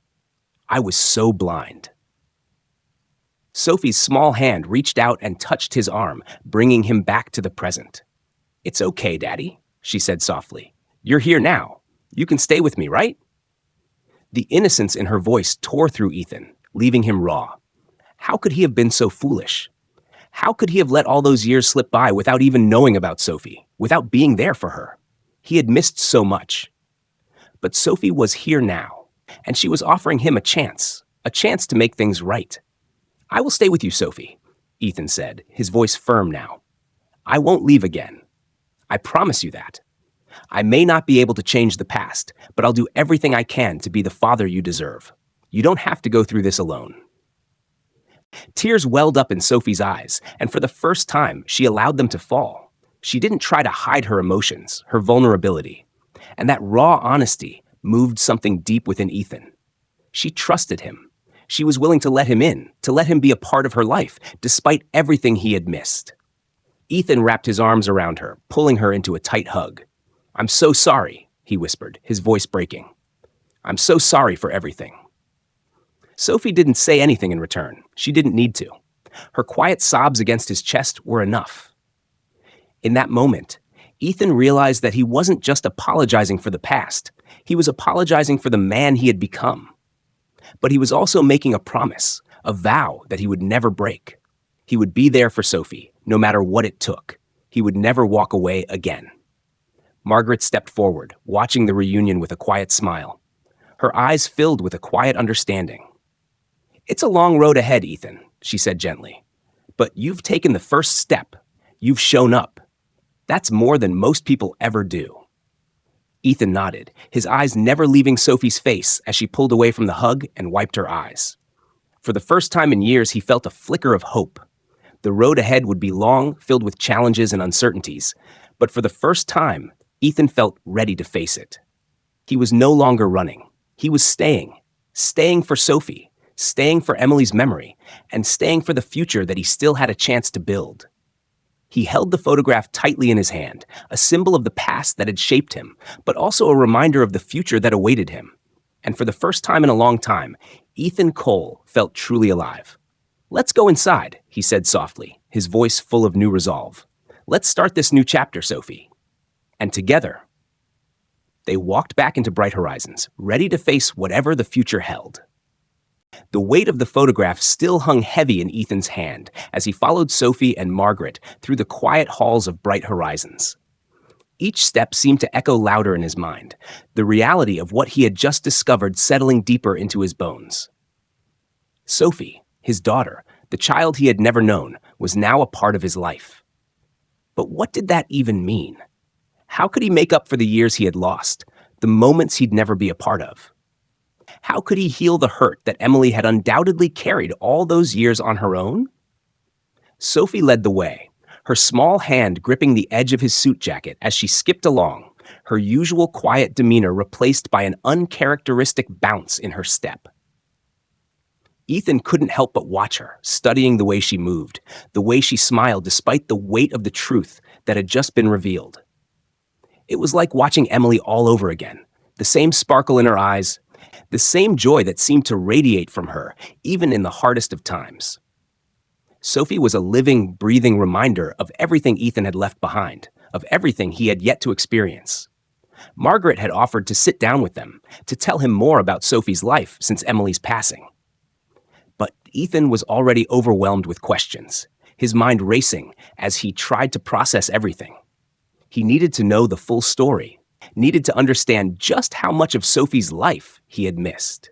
I was so blind." Sophie's small hand reached out and touched his arm, bringing him back to the present. "It's okay, Daddy," she said softly. "You're here now. You can stay with me, right?" The innocence in her voice tore through Ethan, leaving him raw. How could he have been so foolish? How could he have let all those years slip by without even knowing about Sophie, without being there for her? He had missed so much. But Sophie was here now, and she was offering him a chance to make things right. "I will stay with you, Sophie," Ethan said, his voice firm now. "I won't leave again. I promise you that. I may not be able to change the past, but I'll do everything I can to be the father you deserve. You don't have to go through this alone." Tears welled up in Sophie's eyes, and for the first time, she allowed them to fall. She didn't try to hide her emotions, her vulnerability. And that raw honesty moved something deep within Ethan. She trusted him. She was willing to let him in, to let him be a part of her life, despite everything he had missed. Ethan wrapped his arms around her, pulling her into a tight hug. "I'm so sorry," he whispered, his voice breaking. "I'm so sorry for everything." Sophie didn't say anything in return. She didn't need to. Her quiet sobs against his chest were enough. In that moment, Ethan realized that he wasn't just apologizing for the past. He was apologizing for the man he had become. But he was also making a promise, a vow that he would never break. He would be there for Sophie, no matter what it took. He would never walk away again. Margaret stepped forward, watching the reunion with a quiet smile. Her eyes filled with a quiet understanding. "It's a long road ahead, Ethan," she said gently. "But you've taken the first step. You've shown up. That's more than most people ever do." Ethan nodded, his eyes never leaving Sophie's face as she pulled away from the hug and wiped her eyes. For the first time in years, he felt a flicker of hope. The road ahead would be long, filled with challenges and uncertainties, but for the first time, Ethan felt ready to face it. He was no longer running. He was staying for Sophie, staying for Emily's memory, and staying for the future that he still had a chance to build. He held the photograph tightly in his hand, a symbol of the past that had shaped him, but also a reminder of the future that awaited him. And for the first time in a long time, Ethan Cole felt truly alive. "Let's go inside," he said softly, his voice full of new resolve. "Let's start this new chapter, Sophie." And together, they walked back into Bright Horizons, ready to face whatever the future held. The weight of the photograph still hung heavy in Ethan's hand as he followed Sophie and Margaret through the quiet halls of Bright Horizons. Each step seemed to echo louder in his mind, the reality of what he had just discovered settling deeper into his bones. Sophie, his daughter, the child he had never known, was now a part of his life. But what did that even mean? How could he make up for the years he had lost, the moments he'd never be a part of? How could he heal the hurt that Emily had undoubtedly carried all those years on her own? Sophie led the way, her small hand gripping the edge of his suit jacket as she skipped along, her usual quiet demeanor replaced by an uncharacteristic bounce in her step. Ethan couldn't help but watch her, studying the way she moved, the way she smiled despite the weight of the truth that had just been revealed. It was like watching Emily all over again, the same sparkle in her eyes, the same joy that seemed to radiate from her, even in the hardest of times. Sophie was a living, breathing reminder of everything Ethan had left behind, of everything he had yet to experience. Margaret had offered to sit down with them, to tell him more about Sophie's life since Emily's passing. But Ethan was already overwhelmed with questions, his mind racing as he tried to process everything. He needed to know the full story, needed to understand just how much of Sophie's life he had missed.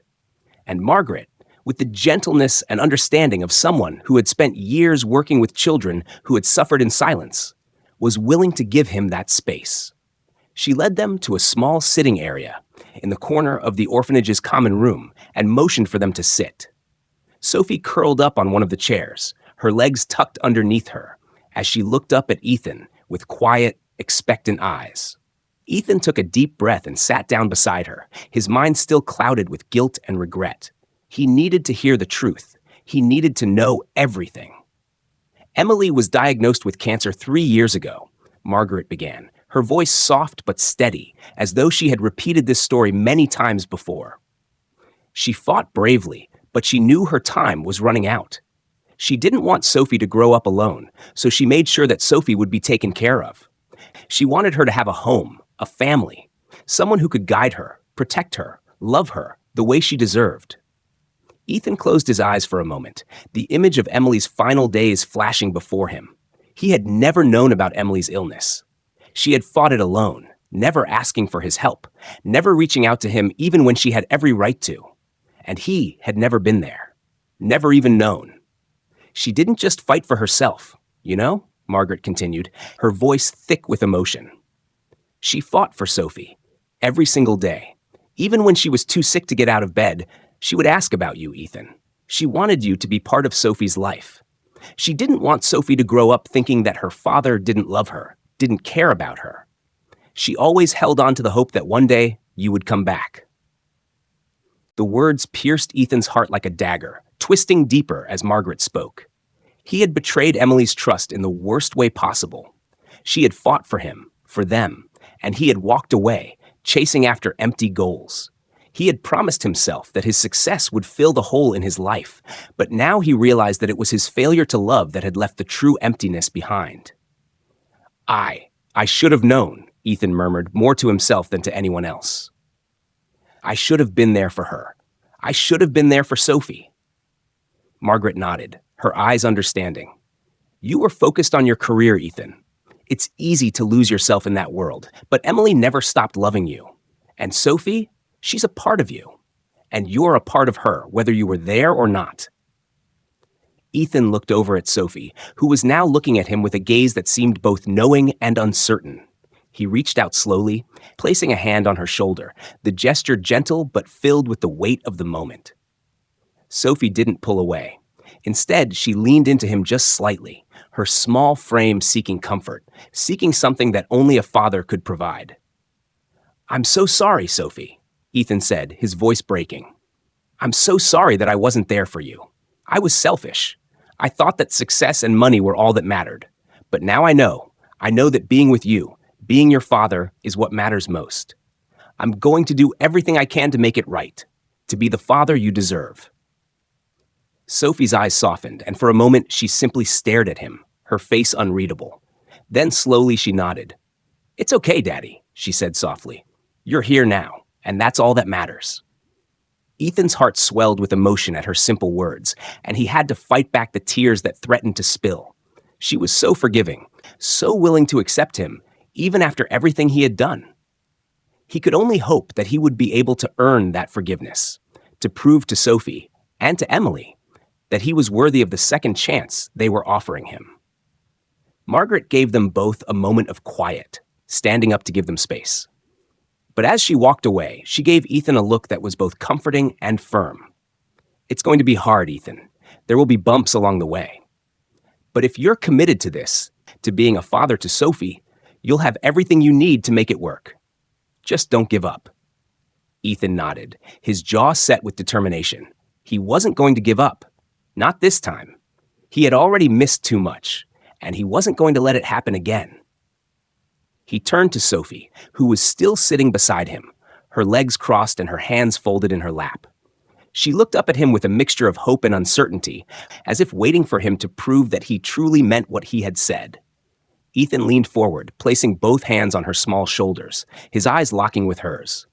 And Margaret, with the gentleness and understanding of someone who had spent years working with children who had suffered in silence, was willing to give him that space. She led them to a small sitting area in the corner of the orphanage's common room and motioned for them to sit. Sophie curled up on one of the chairs, her legs tucked underneath her, as she looked up at Ethan with quiet, expectant eyes. Ethan took a deep breath and sat down beside her, his mind still clouded with guilt and regret. He needed to hear the truth. He needed to know everything. "Emily was diagnosed with cancer 3 years ago," Margaret began, her voice soft but steady, as though she had repeated this story many times before. "She fought bravely, but she knew her time was running out. She didn't want Sophie to grow up alone, so she made sure that Sophie would be taken care of. She wanted her to have a home, a family, someone who could guide her, protect her, love her the way she deserved." Ethan closed his eyes for a moment, the image of Emily's final days flashing before him. He had never known about Emily's illness. She had fought it alone, never asking for his help, never reaching out to him even when she had every right to. And he had never been there, never even known. "She didn't just fight for herself, you know?" Margaret continued, her voice thick with emotion. "She fought for Sophie, every single day. Even when she was too sick to get out of bed, she would ask about you, Ethan. She wanted you to be part of Sophie's life. She didn't want Sophie to grow up thinking that her father didn't love her, didn't care about her. She always held on to the hope that one day you would come back. The words pierced Ethan's heart like a dagger, twisting deeper as Margaret spoke. He had betrayed Emily's trust in the worst way possible. She had fought for him, for them, and he had walked away, chasing after empty goals. He had promised himself that his success would fill the hole in his life, but now he realized that it was his failure to love that had left the true emptiness behind. I should have known, Ethan murmured, more to himself than to anyone else. I should have been there for her. I should have been there for Sophie. Margaret nodded, her eyes understanding. You were focused on your career, Ethan. It's easy to lose yourself in that world, but Emily never stopped loving you. And Sophie, she's a part of you. And you're a part of her, whether you were there or not. Ethan looked over at Sophie, who was now looking at him with a gaze that seemed both knowing and uncertain. He reached out slowly, placing a hand on her shoulder, the gesture gentle but filled with the weight of the moment. Sophie didn't pull away. Instead, she leaned into him just slightly, her small frame seeking comfort, seeking something that only a father could provide. I'm so sorry, Sophie, Ethan said, his voice breaking. I'm so sorry that I wasn't there for you. I was selfish. I thought that success and money were all that mattered. But now I know that being with you, being your father, is what matters most. I'm going to do everything I can to make it right, to be the father you deserve. Sophie's eyes softened, and for a moment she simply stared at him, her face unreadable. Then slowly she nodded. It's okay, Daddy, she said softly. You're here now, and that's all that matters. Ethan's heart swelled with emotion at her simple words, and he had to fight back the tears that threatened to spill. She was so forgiving, so willing to accept him, even after everything he had done. He could only hope that he would be able to earn that forgiveness, to prove to Sophie and to Emily that he was worthy of the second chance they were offering him. Margaret gave them both a moment of quiet, standing up to give them space. But as she walked away, she gave Ethan a look that was both comforting and firm. It's going to be hard, Ethan. There will be bumps along the way. But if you're committed to this, to being a father to Sophie, you'll have everything you need to make it work. Just don't give up. Ethan nodded, his jaw set with determination. He wasn't going to give up. Not this time. He had already missed too much, and he wasn't going to let it happen again. He turned to Sophie, who was still sitting beside him, her legs crossed and her hands folded in her lap. She looked up at him with a mixture of hope and uncertainty, as if waiting for him to prove that he truly meant what he had said. Ethan leaned forward, placing both hands on her small shoulders, his eyes locking with hers.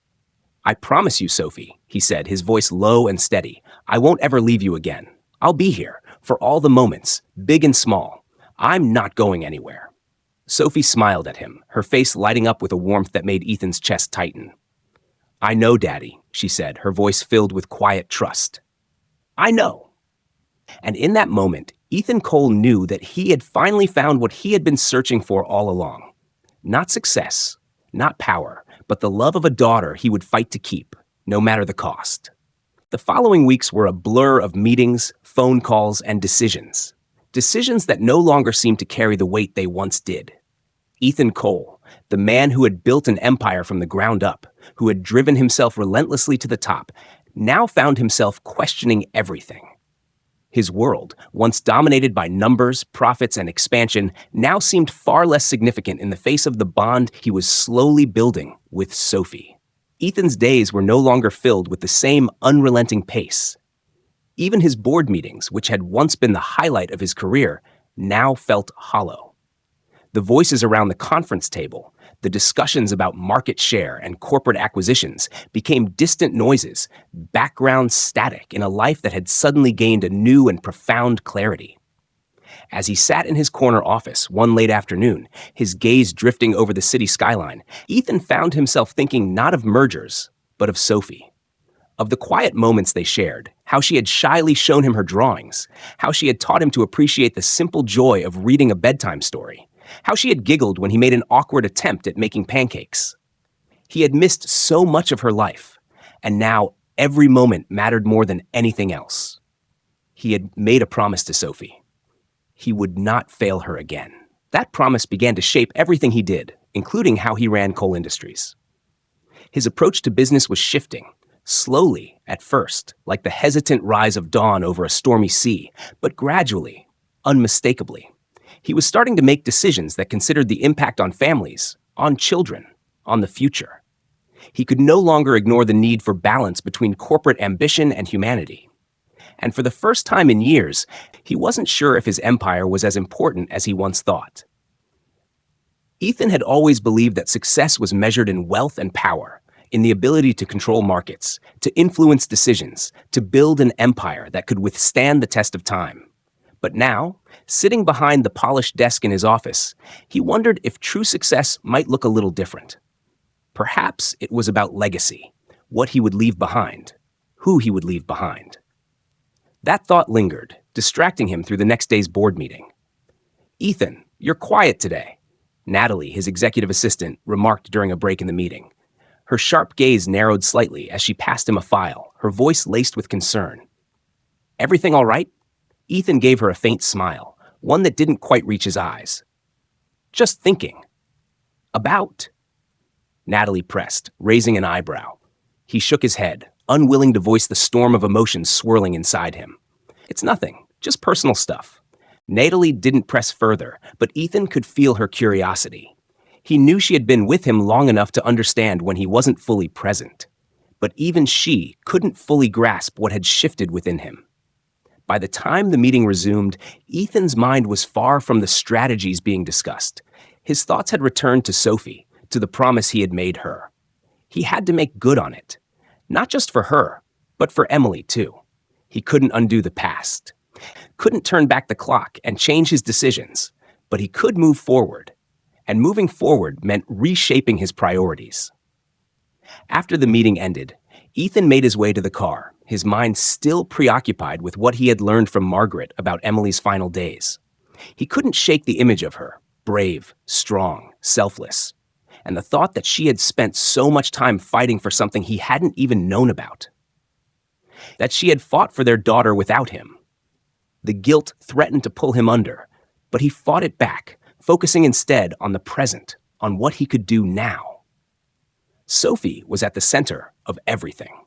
I promise you, Sophie, he said, his voice low and steady, I won't ever leave you again. I'll be here, for all the moments, big and small. I'm not going anywhere. Sophie smiled at him, her face lighting up with a warmth that made Ethan's chest tighten. I know, Daddy, she said, her voice filled with quiet trust. I know. And in that moment, Ethan Cole knew that he had finally found what he had been searching for all along. Not success, not power, but the love of a daughter he would fight to keep, no matter the cost. The following weeks were a blur of meetings, phone calls, and decisions. Decisions that no longer seemed to carry the weight they once did. Ethan Cole, the man who had built an empire from the ground up, who had driven himself relentlessly to the top, now found himself questioning everything. His world, once dominated by numbers, profits, and expansion, now seemed far less significant in the face of the bond he was slowly building with Sophie. Ethan's days were no longer filled with the same unrelenting pace. Even his board meetings, which had once been the highlight of his career, now felt hollow. The voices around the conference table, the discussions about market share and corporate acquisitions, became distant noises, background static in a life that had suddenly gained a new and profound clarity. As he sat in his corner office one late afternoon, his gaze drifting over the city skyline, Ethan found himself thinking not of mergers, but of Sophie. Of the quiet moments they shared, how she had shyly shown him her drawings, how she had taught him to appreciate the simple joy of reading a bedtime story, how she had giggled when he made an awkward attempt at making pancakes. He had missed so much of her life, and now every moment mattered more than anything else. He had made a promise to Sophie. He would not fail her again. That promise began to shape everything he did, including how he ran coal industries. His approach to business was shifting, slowly at first, like the hesitant rise of dawn over a stormy sea, but gradually, unmistakably. He was starting to make decisions that considered the impact on families, on children, on the future. He could no longer ignore the need for balance between corporate ambition and humanity. And for the first time in years, he wasn't sure if his empire was as important as he once thought. Ethan had always believed that success was measured in wealth and power, in the ability to control markets, to influence decisions, to build an empire that could withstand the test of time. But now, sitting behind the polished desk in his office, he wondered if true success might look a little different. Perhaps it was about legacy, what he would leave behind, who he would leave behind. That thought lingered, distracting him through the next day's board meeting. "Ethan, you're quiet today," Natalie, his executive assistant, remarked during a break in the meeting. Her sharp gaze narrowed slightly as she passed him a file, her voice laced with concern. "Everything all right?" Ethan gave her a faint smile, one that didn't quite reach his eyes. "Just thinking." "About?" Natalie pressed, raising an eyebrow. He shook his head, unwilling to voice the storm of emotions swirling inside him. "It's nothing, just personal stuff." Natalie didn't press further, but Ethan could feel her curiosity. He knew she had been with him long enough to understand when he wasn't fully present. But even she couldn't fully grasp what had shifted within him. By the time the meeting resumed, Ethan's mind was far from the strategies being discussed. His thoughts had returned to Sophie, to the promise he had made her. He had to make good on it. Not just for her, but for Emily, too. He couldn't undo the past. Couldn't turn back the clock and change his decisions, but he could move forward. And moving forward meant reshaping his priorities. After the meeting ended, Ethan made his way to the car, his mind still preoccupied with what he had learned from Margaret about Emily's final days. He couldn't shake the image of her, brave, strong, selfless, and the thought that she had spent so much time fighting for something he hadn't even known about. That she had fought for their daughter without him. The guilt threatened to pull him under, but he fought it back, focusing instead on the present, on what he could do now. Sophie was at the center of everything.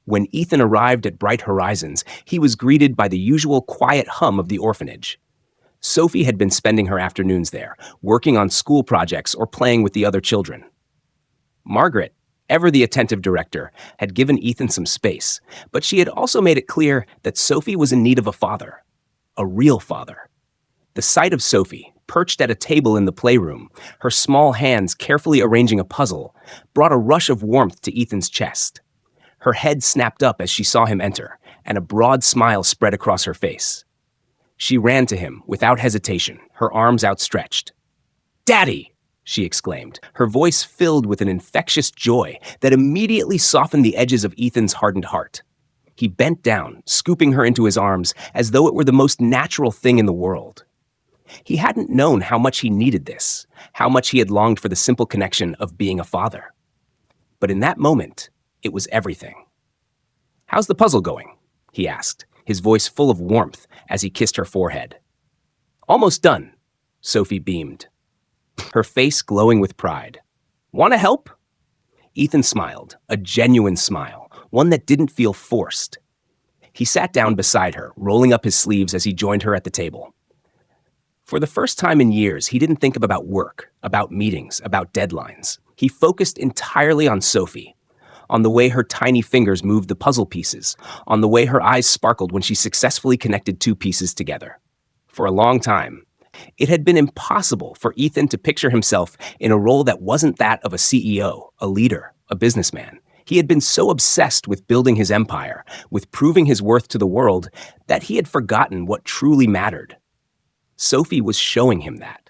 When Ethan arrived at Bright Horizons, he was greeted by the usual quiet hum of the orphanage. Sophie had been spending her afternoons there, working on school projects or playing with the other children. Margaret, ever the attentive director, had given Ethan some space, but she had also made it clear that Sophie was in need of a father, a real father. The sight of Sophie, perched at a table in the playroom, her small hands carefully arranging a puzzle, brought a rush of warmth to Ethan's chest. Her head snapped up as she saw him enter, and a broad smile spread across her face. She ran to him without hesitation, her arms outstretched. "Daddy!" she exclaimed, her voice filled with an infectious joy that immediately softened the edges of Ethan's hardened heart. He bent down, scooping her into his arms as though it were the most natural thing in the world. He hadn't known how much he needed this, how much he had longed for the simple connection of being a father. But in that moment, it was everything. "How's the puzzle going?" he asked, his voice full of warmth as he kissed her forehead. "Almost done," Sophie beamed, her face glowing with pride. "Want to help?" Ethan smiled, a genuine smile, one that didn't feel forced. He sat down beside her, rolling up his sleeves as he joined her at the table. For the first time in years, he didn't think about work, about meetings, about deadlines. He focused entirely on Sophie, on the way her tiny fingers moved the puzzle pieces, on the way her eyes sparkled when she successfully connected two pieces together. For a long time, it had been impossible for Ethan to picture himself in a role that wasn't that of a CEO, a leader, a businessman. He had been so obsessed with building his empire, with proving his worth to the world, that he had forgotten what truly mattered. Sophie was showing him that.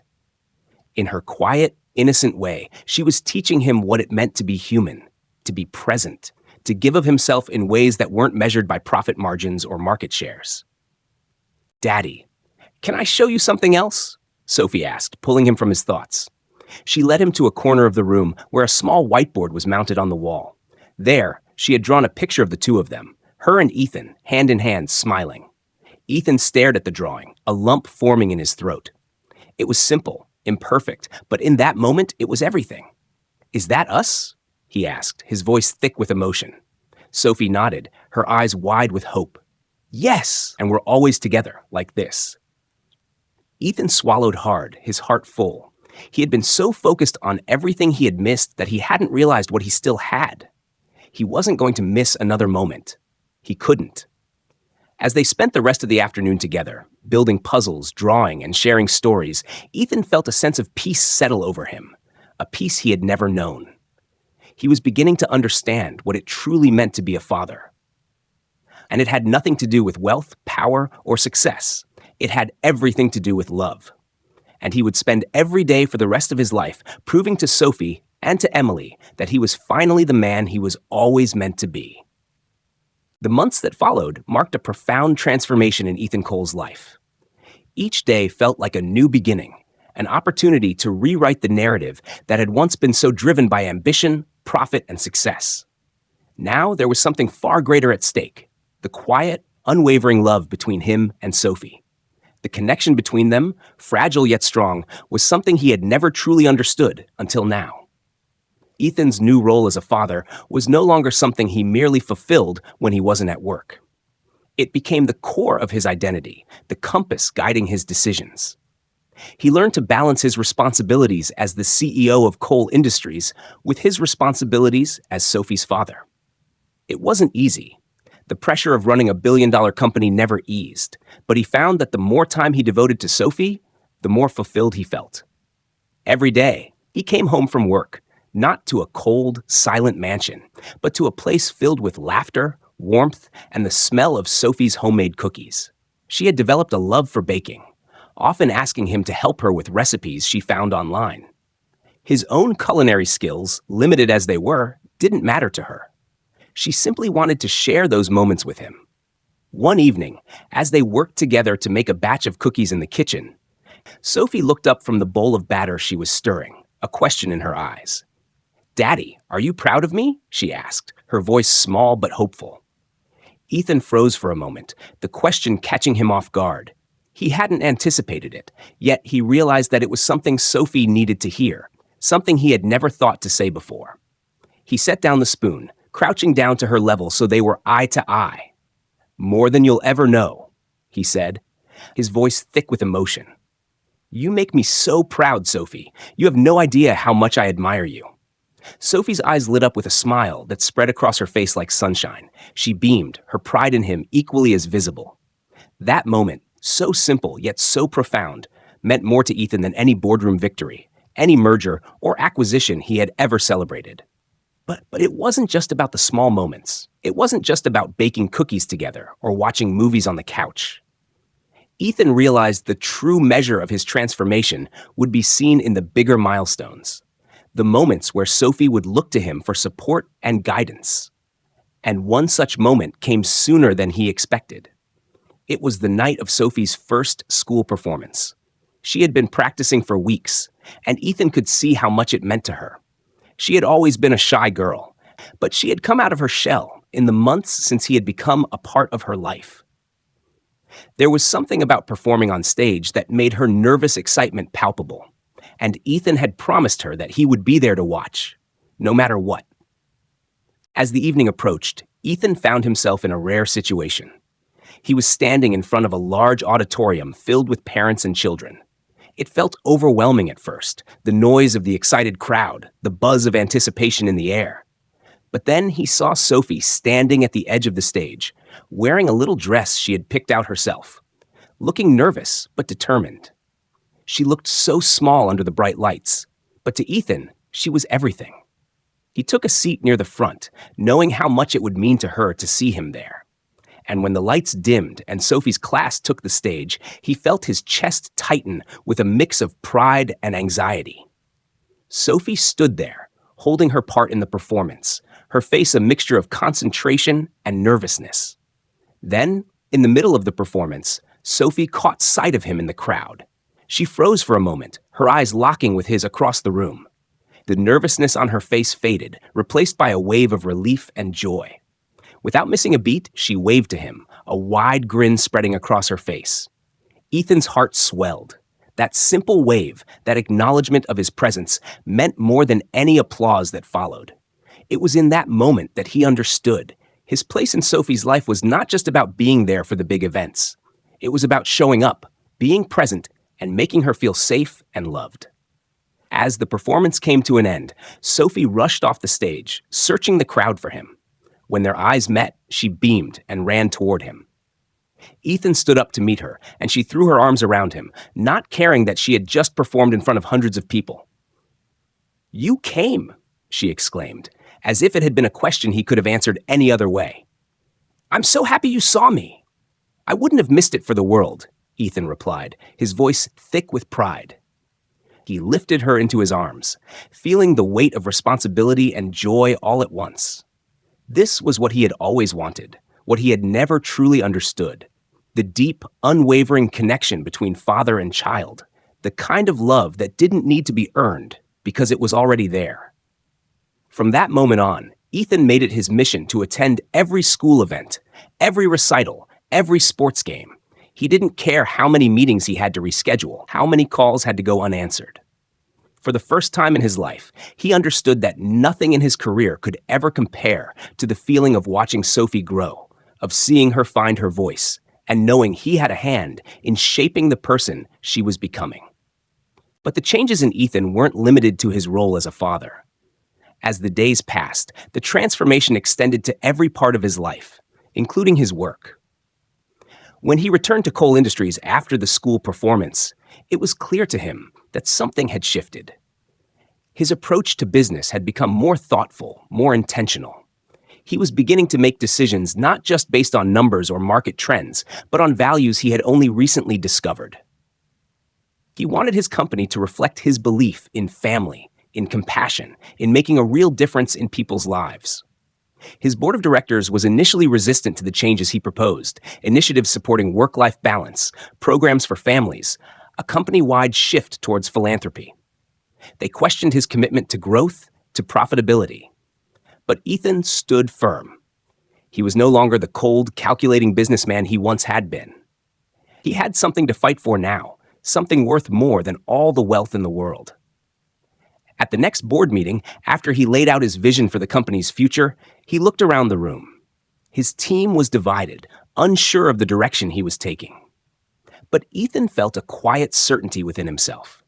In her quiet, innocent way, she was teaching him what it meant to be human, to be present, to give of himself in ways that weren't measured by profit margins or market shares. "Daddy, can I show you something else?" Sophie asked, pulling him from his thoughts. She led him to a corner of the room where a small whiteboard was mounted on the wall. There, she had drawn a picture of the two of them, her and Ethan, hand in hand, smiling. Ethan stared at the drawing, a lump forming in his throat. It was simple, imperfect, but in that moment, it was everything. "Is that us?" he asked, his voice thick with emotion. Sophie nodded, her eyes wide with hope. "Yes, and we're always together, like this." Ethan swallowed hard, his heart full. He had been so focused on everything he had missed that he hadn't realized what he still had. He wasn't going to miss another moment. He couldn't. As they spent the rest of the afternoon together, building puzzles, drawing, and sharing stories, Ethan felt a sense of peace settle over him, a peace he had never known. He was beginning to understand what it truly meant to be a father. And it had nothing to do with wealth, power, or success. It had everything to do with love. And he would spend every day for the rest of his life proving to Sophie and to Emily that he was finally the man he was always meant to be. The months that followed marked a profound transformation in Ethan Cole's life. Each day felt like a new beginning, an opportunity to rewrite the narrative that had once been so driven by ambition, profit, and success. Now there was something far greater at stake, the quiet, unwavering love between him and Sophie. The connection between them, fragile yet strong, was something he had never truly understood until now. Ethan's new role as a father was no longer something he merely fulfilled when he wasn't at work. It became the core of his identity, the compass guiding his decisions. He learned to balance his responsibilities as the CEO of Cole Industries with his responsibilities as Sophie's father. It wasn't easy. The pressure of running a billion-dollar company never eased, but he found that the more time he devoted to Sophie, the more fulfilled he felt. Every day, he came home from work, not to a cold, silent mansion, but to a place filled with laughter, warmth, and the smell of Sophie's homemade cookies. She had developed a love for baking, often asking him to help her with recipes she found online. His own culinary skills, limited as they were, didn't matter to her. She simply wanted to share those moments with him. One evening, as they worked together to make a batch of cookies in the kitchen, Sophie looked up from the bowl of batter she was stirring, a question in her eyes. "Daddy, are you proud of me?" she asked, her voice small but hopeful. Ethan froze for a moment, the question catching him off guard. He hadn't anticipated it, yet he realized that it was something Sophie needed to hear, something he had never thought to say before. He set down the spoon, crouching down to her level so they were eye to eye. "More than you'll ever know," he said, his voice thick with emotion. "You make me so proud, Sophie. You have no idea how much I admire you." Sophie's eyes lit up with a smile that spread across her face like sunshine. She beamed, her pride in him equally as visible. That moment, so simple yet so profound, meant more to Ethan than any boardroom victory, any merger or acquisition he had ever celebrated. But it wasn't just about the small moments. It wasn't just about baking cookies together or watching movies on the couch. Ethan realized the true measure of his transformation would be seen in the bigger milestones, the moments where Sophie would look to him for support and guidance. And one such moment came sooner than he expected. It was the night of Sophie's first school performance. She had been practicing for weeks, and Ethan could see how much it meant to her. She had always been a shy girl, but she had come out of her shell in the months since he had become a part of her life. There was something about performing on stage that made her nervous excitement palpable, and Ethan had promised her that he would be there to watch, no matter what. As the evening approached, Ethan found himself in a rare situation. He was standing in front of a large auditorium filled with parents and children. It felt overwhelming at first, the noise of the excited crowd, the buzz of anticipation in the air. But then he saw Sophie standing at the edge of the stage, wearing a little dress she had picked out herself, looking nervous but determined. She looked so small under the bright lights, but to Ethan, she was everything. He took a seat near the front, knowing how much it would mean to her to see him there. And when the lights dimmed and Sophie's class took the stage, he felt his chest tighten with a mix of pride and anxiety. Sophie stood there, holding her part in the performance, her face a mixture of concentration and nervousness. Then, in the middle of the performance, Sophie caught sight of him in the crowd. She froze for a moment, her eyes locking with his across the room. The nervousness on her face faded, replaced by a wave of relief and joy. Without missing a beat, she waved to him, a wide grin spreading across her face. Ethan's heart swelled. That simple wave, that acknowledgement of his presence, meant more than any applause that followed. It was in that moment that he understood. His place in Sophie's life was not just about being there for the big events. It was about showing up, being present, and making her feel safe and loved. As the performance came to an end, Sophie rushed off the stage, searching the crowd for him. When their eyes met, she beamed and ran toward him. Ethan stood up to meet her, and she threw her arms around him, not caring that she had just performed in front of hundreds of people. "You came," she exclaimed, as if it had been a question he could have answered any other way. "I'm so happy you saw me." "I wouldn't have missed it for the world," Ethan replied, his voice thick with pride. He lifted her into his arms, feeling the weight of responsibility and joy all at once. This was what he had always wanted, what he had never truly understood. The deep, unwavering connection between father and child, the kind of love that didn't need to be earned because it was already there. From that moment on, Ethan made it his mission to attend every school event, every recital, every sports game. He didn't care how many meetings he had to reschedule, how many calls had to go unanswered. For the first time in his life, he understood that nothing in his career could ever compare to the feeling of watching Sophie grow, of seeing her find her voice, and knowing he had a hand in shaping the person she was becoming. But the changes in Ethan weren't limited to his role as a father. As the days passed, the transformation extended to every part of his life, including his work. When he returned to coal industries after the school performance, it was clear to him that something had shifted. His approach to business had become more thoughtful, more intentional. He was beginning to make decisions not just based on numbers or market trends, but on values he had only recently discovered. He wanted his company to reflect his belief in family, in compassion, in making a real difference in people's lives. His board of directors was initially resistant to the changes he proposed, initiatives supporting work-life balance, programs for families, a company-wide shift towards philanthropy. They questioned his commitment to growth, to profitability. But Ethan stood firm. He was no longer the cold, calculating businessman he once had been. He had something to fight for now, something worth more than all the wealth in the world. At the next board meeting, after he laid out his vision for the company's future, he looked around the room. His team was divided, unsure of the direction he was taking. But Ethan felt a quiet certainty within himself.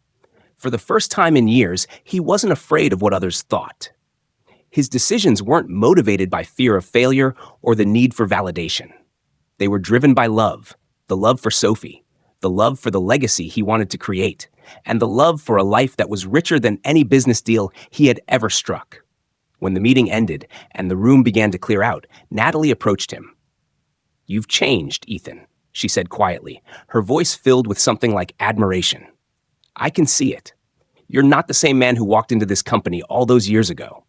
For the first time in years, he wasn't afraid of what others thought. His decisions weren't motivated by fear of failure or the need for validation. They were driven by love, the love for Sophie, the love for the legacy he wanted to create, and the love for a life that was richer than any business deal he had ever struck. When the meeting ended and the room began to clear out, Natalie approached him. "You've changed, Ethan," she said quietly, her voice filled with something like admiration. "I can see it. You're not the same man who walked into this company all those years ago."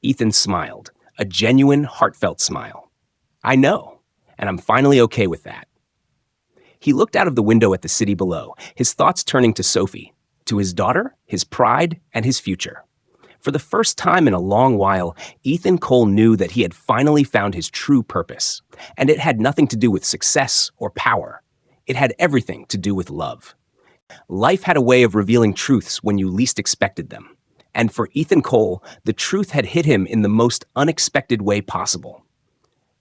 Ethan smiled, a genuine, heartfelt smile. "I know, and I'm finally okay with that." He looked out of the window at the city below, his thoughts turning to Sophie, to his daughter, his pride, and his future. For the first time in a long while, Ethan Cole knew that he had finally found his true purpose, and it had nothing to do with success or power. It had everything to do with love. Life had a way of revealing truths when you least expected them, and for Ethan Cole, the truth had hit him in the most unexpected way possible.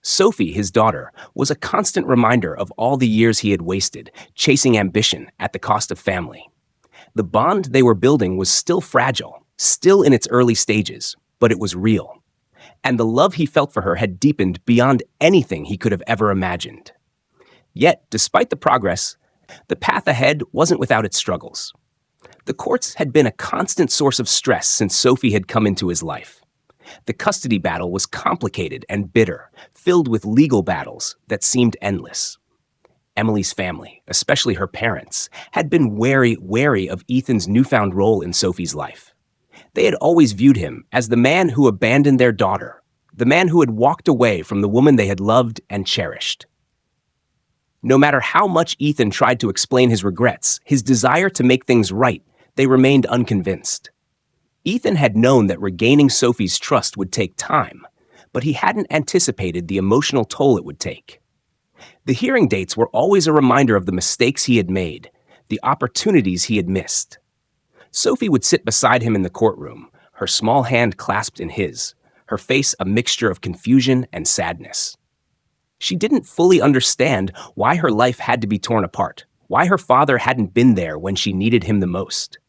Sophie, his daughter, was a constant reminder of all the years he had wasted, chasing ambition at the cost of family. The bond they were building was still fragile, still in its early stages, but it was real. And the love he felt for her had deepened beyond anything he could have ever imagined. Yet, despite the progress, the path ahead wasn't without its struggles. The courts had been a constant source of stress since Sophie had come into his life. The custody battle was complicated and bitter, filled with legal battles that seemed endless. Emily's family, especially her parents, had been wary of Ethan's newfound role in Sophie's life. They had always viewed him as the man who abandoned their daughter, the man who had walked away from the woman they had loved and cherished. No matter how much Ethan tried to explain his regrets, his desire to make things right, they remained unconvinced. Ethan had known that regaining Sophie's trust would take time, but he hadn't anticipated the emotional toll it would take. The hearing dates were always a reminder of the mistakes he had made, the opportunities he had missed. Sophie would sit beside him in the courtroom, her small hand clasped in his, her face a mixture of confusion and sadness. She didn't fully understand why her life had to be torn apart, why her father hadn't been there when she needed him the most.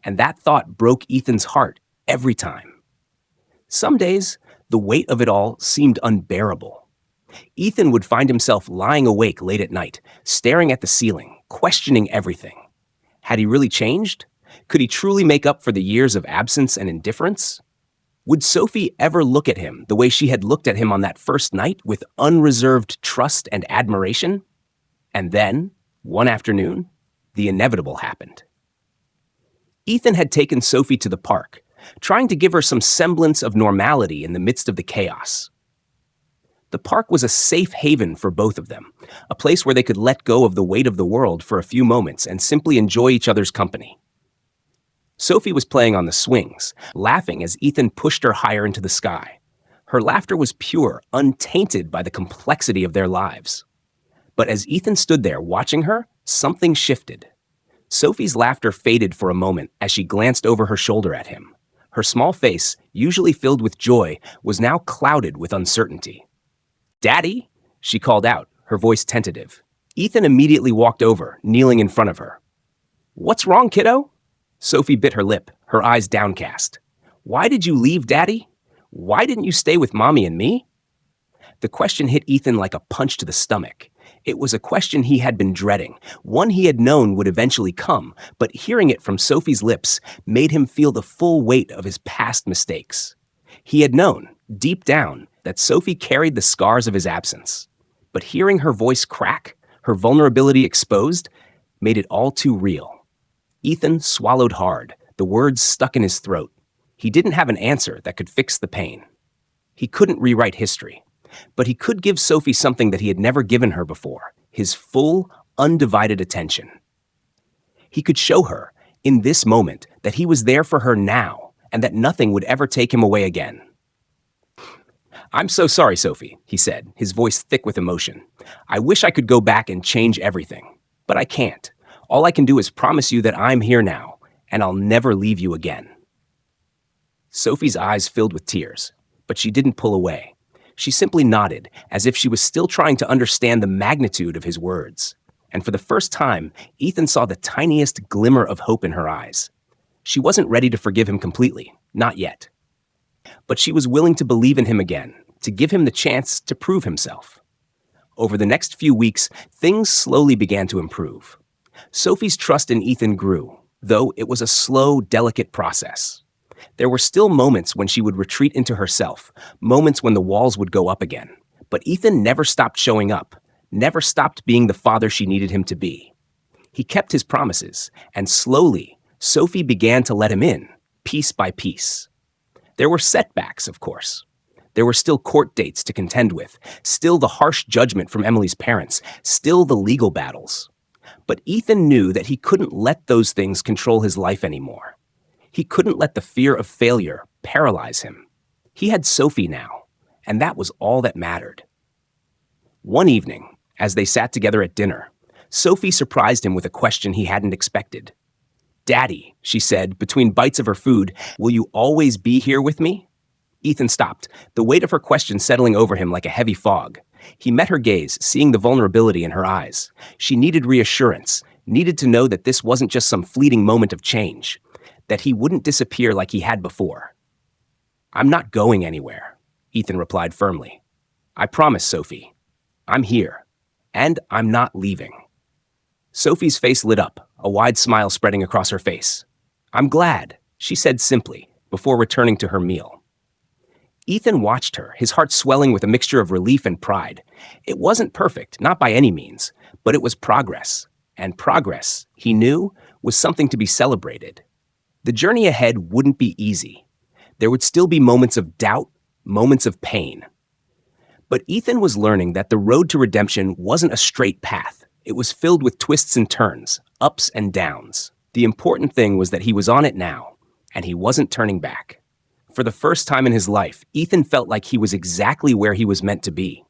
And that thought broke Ethan's heart every time. Some days, the weight of it all seemed unbearable. Ethan would find himself lying awake late at night, staring at the ceiling, questioning everything. Had he really changed? Could he truly make up for the years of absence and indifference? Would Sophie ever look at him the way she had looked at him on that first night, with unreserved trust and admiration? And then, one afternoon, the inevitable happened. Ethan had taken Sophie to the park, trying to give her some semblance of normality in the midst of the chaos. The park was a safe haven for both of them, a place where they could let go of the weight of the world for a few moments and simply enjoy each other's company. Sophie was playing on the swings, laughing as Ethan pushed her higher into the sky. Her laughter was pure, untainted by the complexity of their lives. But as Ethan stood there watching her, something shifted. Sophie's laughter faded for a moment as she glanced over her shoulder at him. Her small face, usually filled with joy, was now clouded with uncertainty. "Daddy?" she called out, her voice tentative. Ethan immediately walked over, kneeling in front of her. "What's wrong, kiddo?" Sophie bit her lip, her eyes downcast. "Why did you leave, Daddy? Why didn't you stay with Mommy and me?" The question hit Ethan like a punch to the stomach. It was a question he had been dreading, one he had known would eventually come, but hearing it from Sophie's lips made him feel the full weight of his past mistakes. He had known, deep down, that Sophie carried the scars of his absence. But hearing her voice crack, her vulnerability exposed, made it all too real. Ethan swallowed hard, the words stuck in his throat. He didn't have an answer that could fix the pain. He couldn't rewrite history, but he could give Sophie something that he had never given her before, his full, undivided attention. He could show her, in this moment, that he was there for her now, and that nothing would ever take him away again. "I'm so sorry, Sophie," he said, his voice thick with emotion. "I wish I could go back and change everything, but I can't. All I can do is promise you that I'm here now, and I'll never leave you again." Sophie's eyes filled with tears, but she didn't pull away. She simply nodded, as if she was still trying to understand the magnitude of his words. And for the first time, Ethan saw the tiniest glimmer of hope in her eyes. She wasn't ready to forgive him completely, not yet. But she was willing to believe in him again, to give him the chance to prove himself. Over the next few weeks, things slowly began to improve. Sophie's trust in Ethan grew, though it was a slow, delicate process. There were still moments when she would retreat into herself, moments when the walls would go up again. But Ethan never stopped showing up, never stopped being the father she needed him to be. He kept his promises, and slowly, Sophie began to let him in, piece by piece. There were setbacks, of course. There were still court dates to contend with, still the harsh judgment from Emily's parents, still the legal battles. But Ethan knew that he couldn't let those things control his life anymore. He couldn't let the fear of failure paralyze him. He had Sophie now, and that was all that mattered. One evening, as they sat together at dinner, Sophie surprised him with a question he hadn't expected. "Daddy," she said, between bites of her food, "will you always be here with me?" Ethan stopped, the weight of her question settling over him like a heavy fog. He met her gaze, seeing the vulnerability in her eyes. She needed reassurance, needed to know that this wasn't just some fleeting moment of change, that he wouldn't disappear like he had before. "I'm not going anywhere," Ethan replied firmly. "I promise, Sophie. I'm here, and I'm not leaving." Sophie's face lit up, a wide smile spreading across her face. "I'm glad," she said simply, before returning to her meal. Ethan watched her, his heart swelling with a mixture of relief and pride. It wasn't perfect, not by any means, but it was progress. And progress, he knew, was something to be celebrated. The journey ahead wouldn't be easy. There would still be moments of doubt, moments of pain. But Ethan was learning that the road to redemption wasn't a straight path. It was filled with twists and turns, ups and downs. The important thing was that he was on it now, and he wasn't turning back. For the first time in his life, Ethan felt like he was exactly where he was meant to be.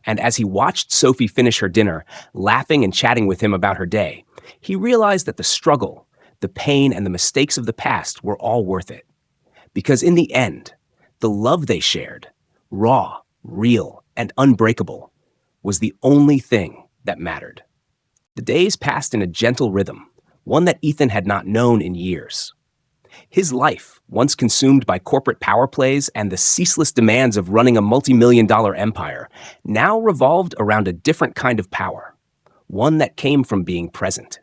And as he watched Sophie finish her dinner, laughing and chatting with him about her day, he realized that the struggle, the pain, and the mistakes of the past were all worth it. Because in the end, the love they shared, raw, real, and unbreakable, was the only thing that mattered. The days passed in a gentle rhythm, one that Ethan had not known in years. His life, once consumed by corporate power plays and the ceaseless demands of running a multi-million-dollar empire, now revolved around a different kind of power, one that came from being present.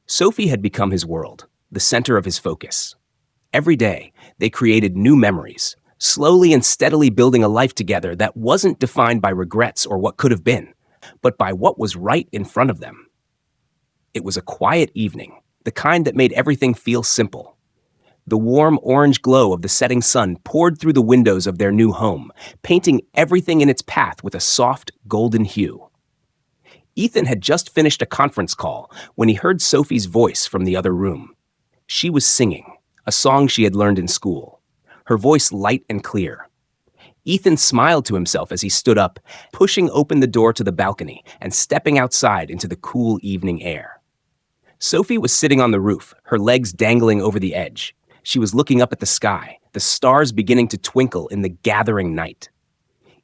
Sophie had become his world, the center of his focus. Every day, they created new memories, slowly and steadily building a life together that wasn't defined by regrets or what could have been, but by what was right in front of them. It was a quiet evening, the kind that made everything feel simple. The warm orange glow of the setting sun poured through the windows of their new home, painting everything in its path with a soft, golden hue. Ethan had just finished a conference call when he heard Sophie's voice from the other room. She was singing, a song she had learned in school, her voice light and clear. Ethan smiled to himself as he stood up, pushing open the door to the balcony and stepping outside into the cool evening air. Sophie was sitting on the roof, her legs dangling over the edge. She was looking up at the sky, the stars beginning to twinkle in the gathering night.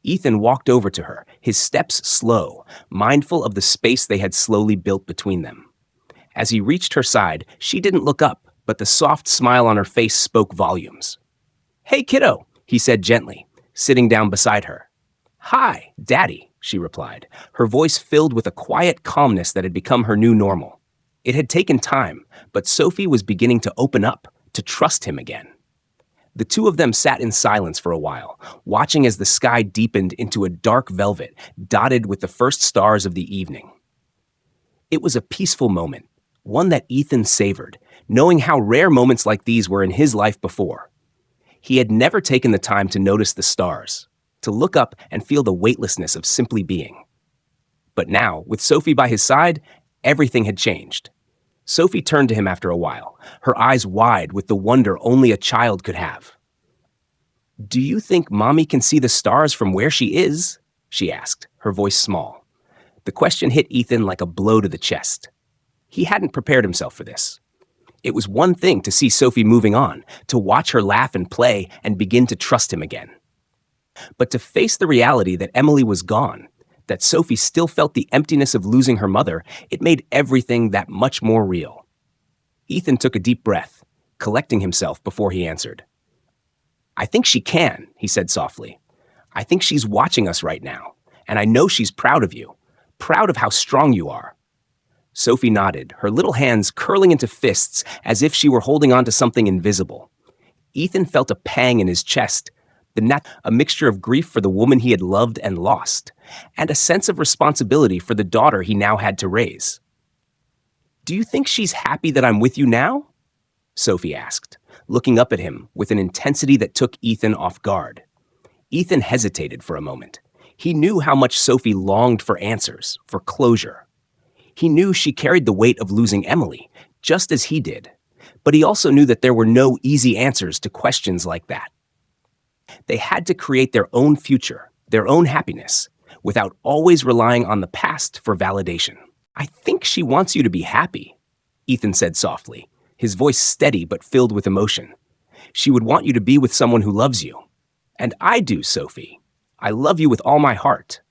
Ethan walked over to her, his steps slow, mindful of the space they had slowly built between them. As he reached her side, she didn't look up, but the soft smile on her face spoke volumes. "Hey, kiddo," he said gently, sitting down beside her. "Hi, Daddy," she replied, her voice filled with a quiet calmness that had become her new normal. It had taken time, but Sophie was beginning to open up, to trust him again. The two of them sat in silence for a while, watching as the sky deepened into a dark velvet dotted with the first stars of the evening. It was a peaceful moment, one that Ethan savored, knowing how rare moments like these were in his life before. He had never taken the time to notice the stars, to look up and feel the weightlessness of simply being. But now, with Sophie by his side, everything had changed. Sophie turned to him after a while, her eyes wide with the wonder only a child could have. "Do you think Mommy can see the stars from where she is?" she asked, her voice small. The question hit Ethan like a blow to the chest. He hadn't prepared himself for this. It was one thing to see Sophie moving on, to watch her laugh and play and begin to trust him again. But to face the reality that Emily was gone, that Sophie still felt the emptiness of losing her mother, it made everything that much more real. Ethan took a deep breath, collecting himself before he answered. "I think she can," he said softly. "I think she's watching us right now, and I know she's proud of you, proud of how strong you are." Sophie nodded, her little hands curling into fists as if she were holding on to something invisible. Ethan felt a pang in his chest, a mixture of grief for the woman he had loved and lost, and a sense of responsibility for the daughter he now had to raise. "Do you think she's happy that I'm with you now?" Sophie asked, looking up at him with an intensity that took Ethan off guard. Ethan hesitated for a moment. He knew how much Sophie longed for answers, for closure. He knew she carried the weight of losing Emily, just as he did, but he also knew that there were no easy answers to questions like that. They had to create their own future, their own happiness, without always relying on the past for validation. "I think she wants you to be happy," Ethan said softly, his voice steady but filled with emotion. "She would want you to be with someone who loves you. And I do, Sophie. I love you with all my heart."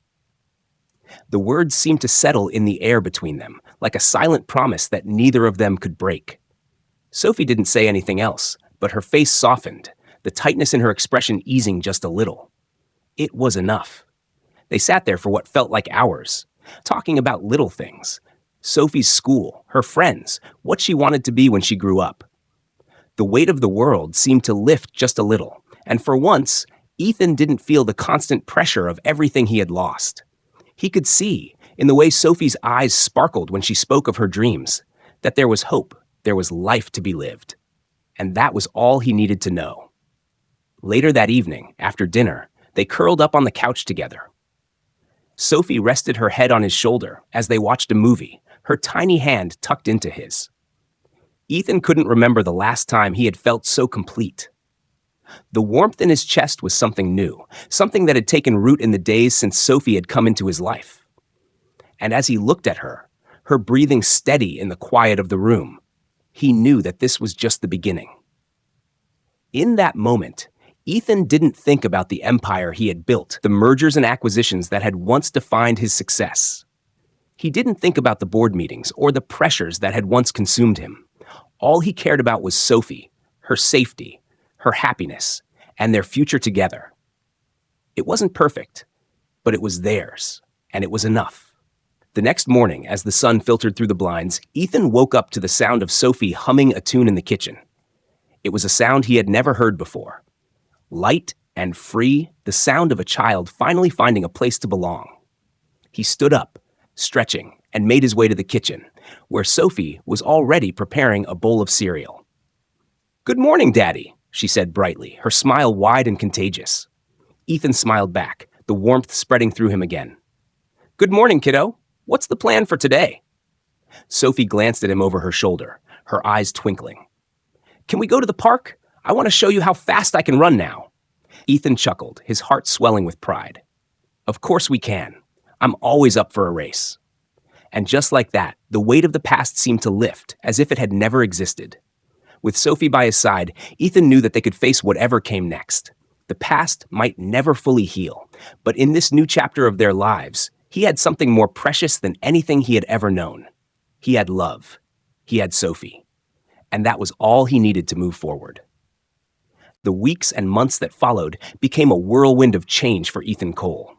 The words seemed to settle in the air between them, like a silent promise that neither of them could break. Sophie didn't say anything else, but her face softened, the tightness in her expression easing just a little. It was enough. They sat there for what felt like hours, talking about little things. Sophie's school, her friends, what she wanted to be when she grew up. The weight of the world seemed to lift just a little, and for once, Ethan didn't feel the constant pressure of everything he had lost. He could see, in the way Sophie's eyes sparkled when she spoke of her dreams, that there was hope, there was life to be lived. And that was all he needed to know. Later that evening, after dinner, they curled up on the couch together. Sophie rested her head on his shoulder as they watched a movie, her tiny hand tucked into his. Ethan couldn't remember the last time he had felt so complete. The warmth in his chest was something new, something that had taken root in the days since Sophie had come into his life. And as he looked at her, her breathing steady in the quiet of the room, he knew that this was just the beginning. In that moment, Ethan didn't think about the empire he had built, the mergers and acquisitions that had once defined his success. He didn't think about the board meetings or the pressures that had once consumed him. All he cared about was Sophie, her safety, her happiness, and their future together. It wasn't perfect, but it was theirs, and it was enough. The next morning, as the sun filtered through the blinds, Ethan woke up to the sound of Sophie humming a tune in the kitchen. It was a sound he had never heard before. Light and free, the sound of a child finally finding a place to belong. He stood up, stretching, and made his way to the kitchen, where Sophie was already preparing a bowl of cereal. "Good morning, Daddy," she said brightly, her smile wide and contagious. Ethan smiled back, the warmth spreading through him again. "Good morning, kiddo. What's the plan for today?" Sophie glanced at him over her shoulder, her eyes twinkling. "Can we go to the park? I want to show you how fast I can run now." Ethan chuckled, his heart swelling with pride. "Of course we can. I'm always up for a race." And just like that, the weight of the past seemed to lift, as if it had never existed. With Sophie by his side, Ethan knew that they could face whatever came next. The past might never fully heal, but in this new chapter of their lives, he had something more precious than anything he had ever known. He had love. He had Sophie. And that was all he needed to move forward. The weeks and months that followed became a whirlwind of change for Ethan Cole.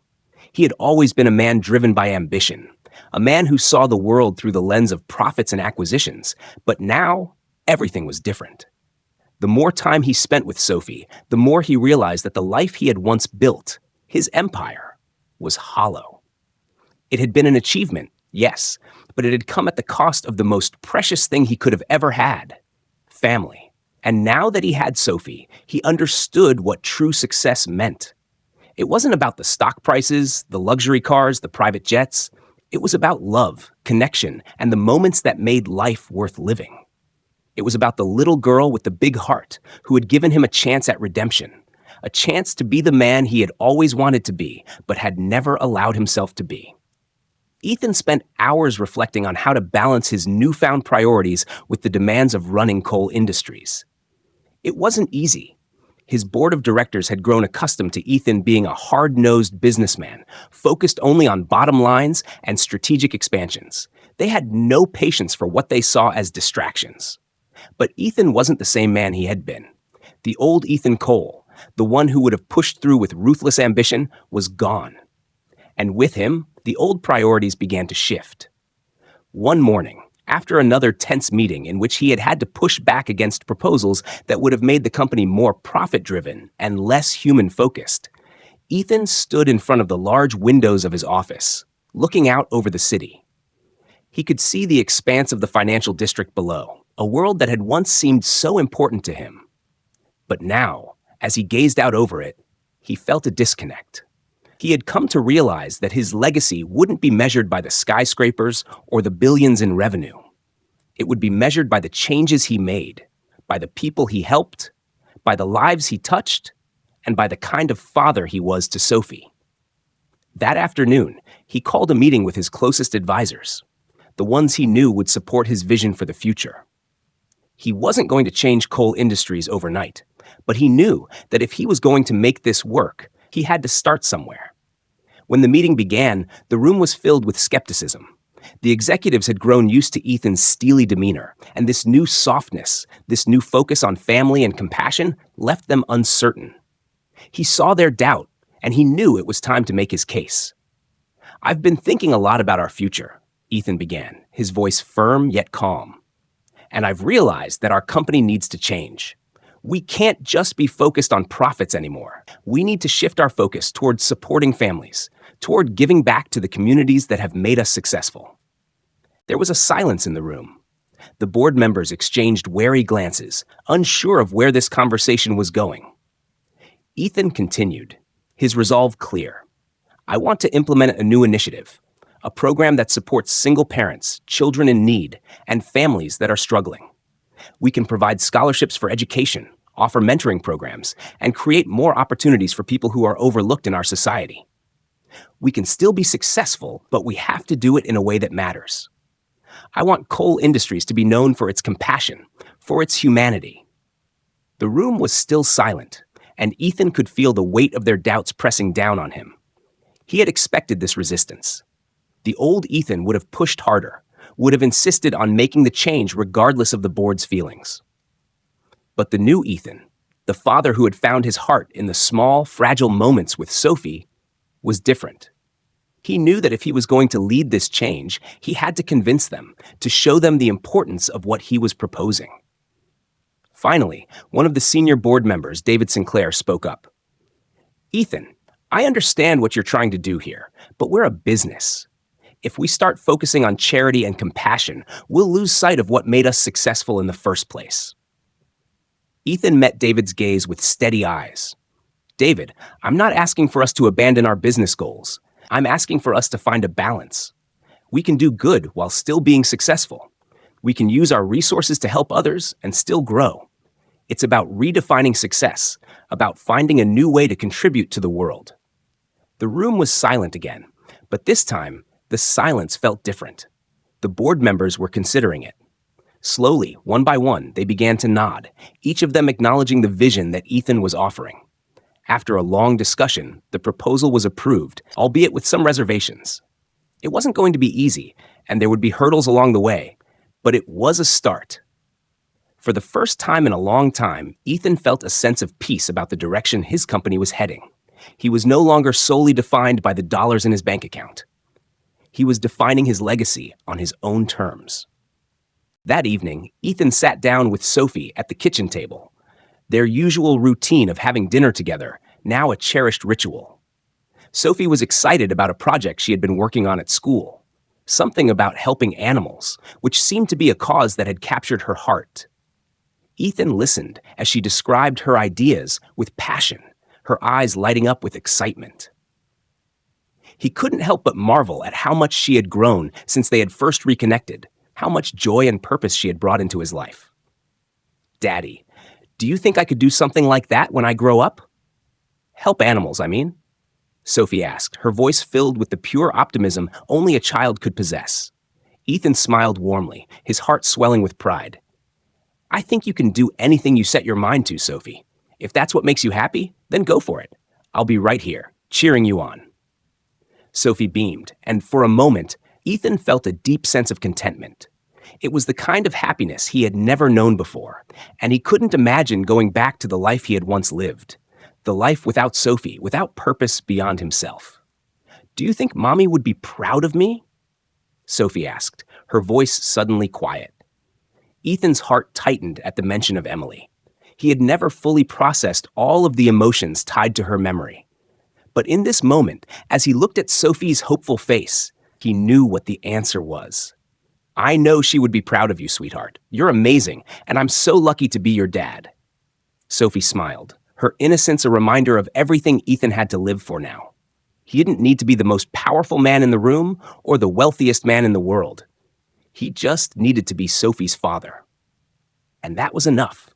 He had always been a man driven by ambition, a man who saw the world through the lens of profits and acquisitions, but now everything was different. The more time he spent with Sophie, the more he realized that the life he had once built, his empire, was hollow. It had been an achievement, yes, but it had come at the cost of the most precious thing he could have ever had, family. And now that he had Sophie, he understood what true success meant. It wasn't about the stock prices, the luxury cars, the private jets. It was about love, connection, and the moments that made life worth living. It was about the little girl with the big heart who had given him a chance at redemption, a chance to be the man he had always wanted to be, but had never allowed himself to be. Ethan spent hours reflecting on how to balance his newfound priorities with the demands of running Cole Industries. It wasn't easy. His board of directors had grown accustomed to Ethan being a hard-nosed businessman, focused only on bottom lines and strategic expansions. They had no patience for what they saw as distractions. But Ethan wasn't the same man he had been. The old Ethan Cole, the one who would have pushed through with ruthless ambition, was gone. And with him, the old priorities began to shift. One morning, after another tense meeting in which he had had to push back against proposals that would have made the company more profit-driven and less human-focused, Ethan stood in front of the large windows of his office, looking out over the city. He could see the expanse of the financial district below, a world that had once seemed so important to him. But now, as he gazed out over it, he felt a disconnect. He had come to realize that his legacy wouldn't be measured by the skyscrapers or the billions in revenue. It would be measured by the changes he made, by the people he helped, by the lives he touched, and by the kind of father he was to Sophie. That afternoon, he called a meeting with his closest advisors, the ones he knew would support his vision for the future. He wasn't going to change Cole Industries overnight, but he knew that if he was going to make this work, he had to start somewhere. When the meeting began, the room was filled with skepticism. The executives had grown used to Ethan's steely demeanor, and this new softness, this new focus on family and compassion, left them uncertain. He saw their doubt, and he knew it was time to make his case. "I've been thinking a lot about our future," Ethan began, his voice firm yet calm. "And I've realized that our company needs to change. We can't just be focused on profits anymore. We need to shift our focus toward supporting families, toward giving back to the communities that have made us successful." There was a silence in the room. The board members exchanged wary glances, unsure of where this conversation was going. Ethan continued, his resolve clear. "I want to implement a new initiative, a program that supports single parents, children in need, and families that are struggling. We can provide scholarships for education, offer mentoring programs, and create more opportunities for people who are overlooked in our society. We can still be successful, but we have to do it in a way that matters. I want Cole Industries to be known for its compassion, for its humanity. The room was still silent, and Ethan could feel the weight of their doubts pressing down on him. He had expected this resistance. The old Ethan would have pushed harder, would have insisted on making the change regardless of the board's feelings. But the new Ethan, the father who had found his heart in the small, fragile moments with Sophie, was different. He knew that if he was going to lead this change, he had to convince them, to show them the importance of what he was proposing. Finally, one of the senior board members, David Sinclair, spoke up. "Ethan, I understand what you're trying to do here, but we're a business. If we start focusing on charity and compassion, we'll lose sight of what made us successful in the first place." Ethan met David's gaze with steady eyes. "David, I'm not asking for us to abandon our business goals. I'm asking for us to find a balance. We can do good while still being successful. We can use our resources to help others and still grow. It's about redefining success, about finding a new way to contribute to the world." The room was silent again, but this time, the silence felt different. The board members were considering it. Slowly, one by one, they began to nod, each of them acknowledging the vision that Ethan was offering. After a long discussion, the proposal was approved, albeit with some reservations. It wasn't going to be easy, and there would be hurdles along the way, but it was a start. For the first time in a long time, Ethan felt a sense of peace about the direction his company was heading. He was no longer solely defined by the dollars in his bank account. He was defining his legacy on his own terms. That evening, Ethan sat down with Sophie at the kitchen table, their usual routine of having dinner together, now a cherished ritual. Sophie was excited about a project she had been working on at school, something about helping animals, which seemed to be a cause that had captured her heart. Ethan listened as she described her ideas with passion, her eyes lighting up with excitement. He couldn't help but marvel at how much she had grown since they had first reconnected, how much joy and purpose she had brought into his life. "Daddy, do you think I could do something like that when I grow up?" "Help animals, I mean?" Sophie asked, her voice filled with the pure optimism only a child could possess. Ethan smiled warmly, his heart swelling with pride. "I think you can do anything you set your mind to, Sophie. If that's what makes you happy, then go for it. I'll be right here, cheering you on." Sophie beamed, and for a moment, Ethan felt a deep sense of contentment. It was the kind of happiness he had never known before, and he couldn't imagine going back to the life he had once lived, the life without Sophie, without purpose beyond himself. "Do you think Mommy would be proud of me?" Sophie asked, her voice suddenly quiet. Ethan's heart tightened at the mention of Emily. He had never fully processed all of the emotions tied to her memory. But in this moment, as he looked at Sophie's hopeful face, he knew what the answer was. "I know she would be proud of you, sweetheart. You're amazing, and I'm so lucky to be your dad." Sophie smiled, her innocence a reminder of everything Ethan had to live for now. He didn't need to be the most powerful man in the room or the wealthiest man in the world. He just needed to be Sophie's father. And that was enough.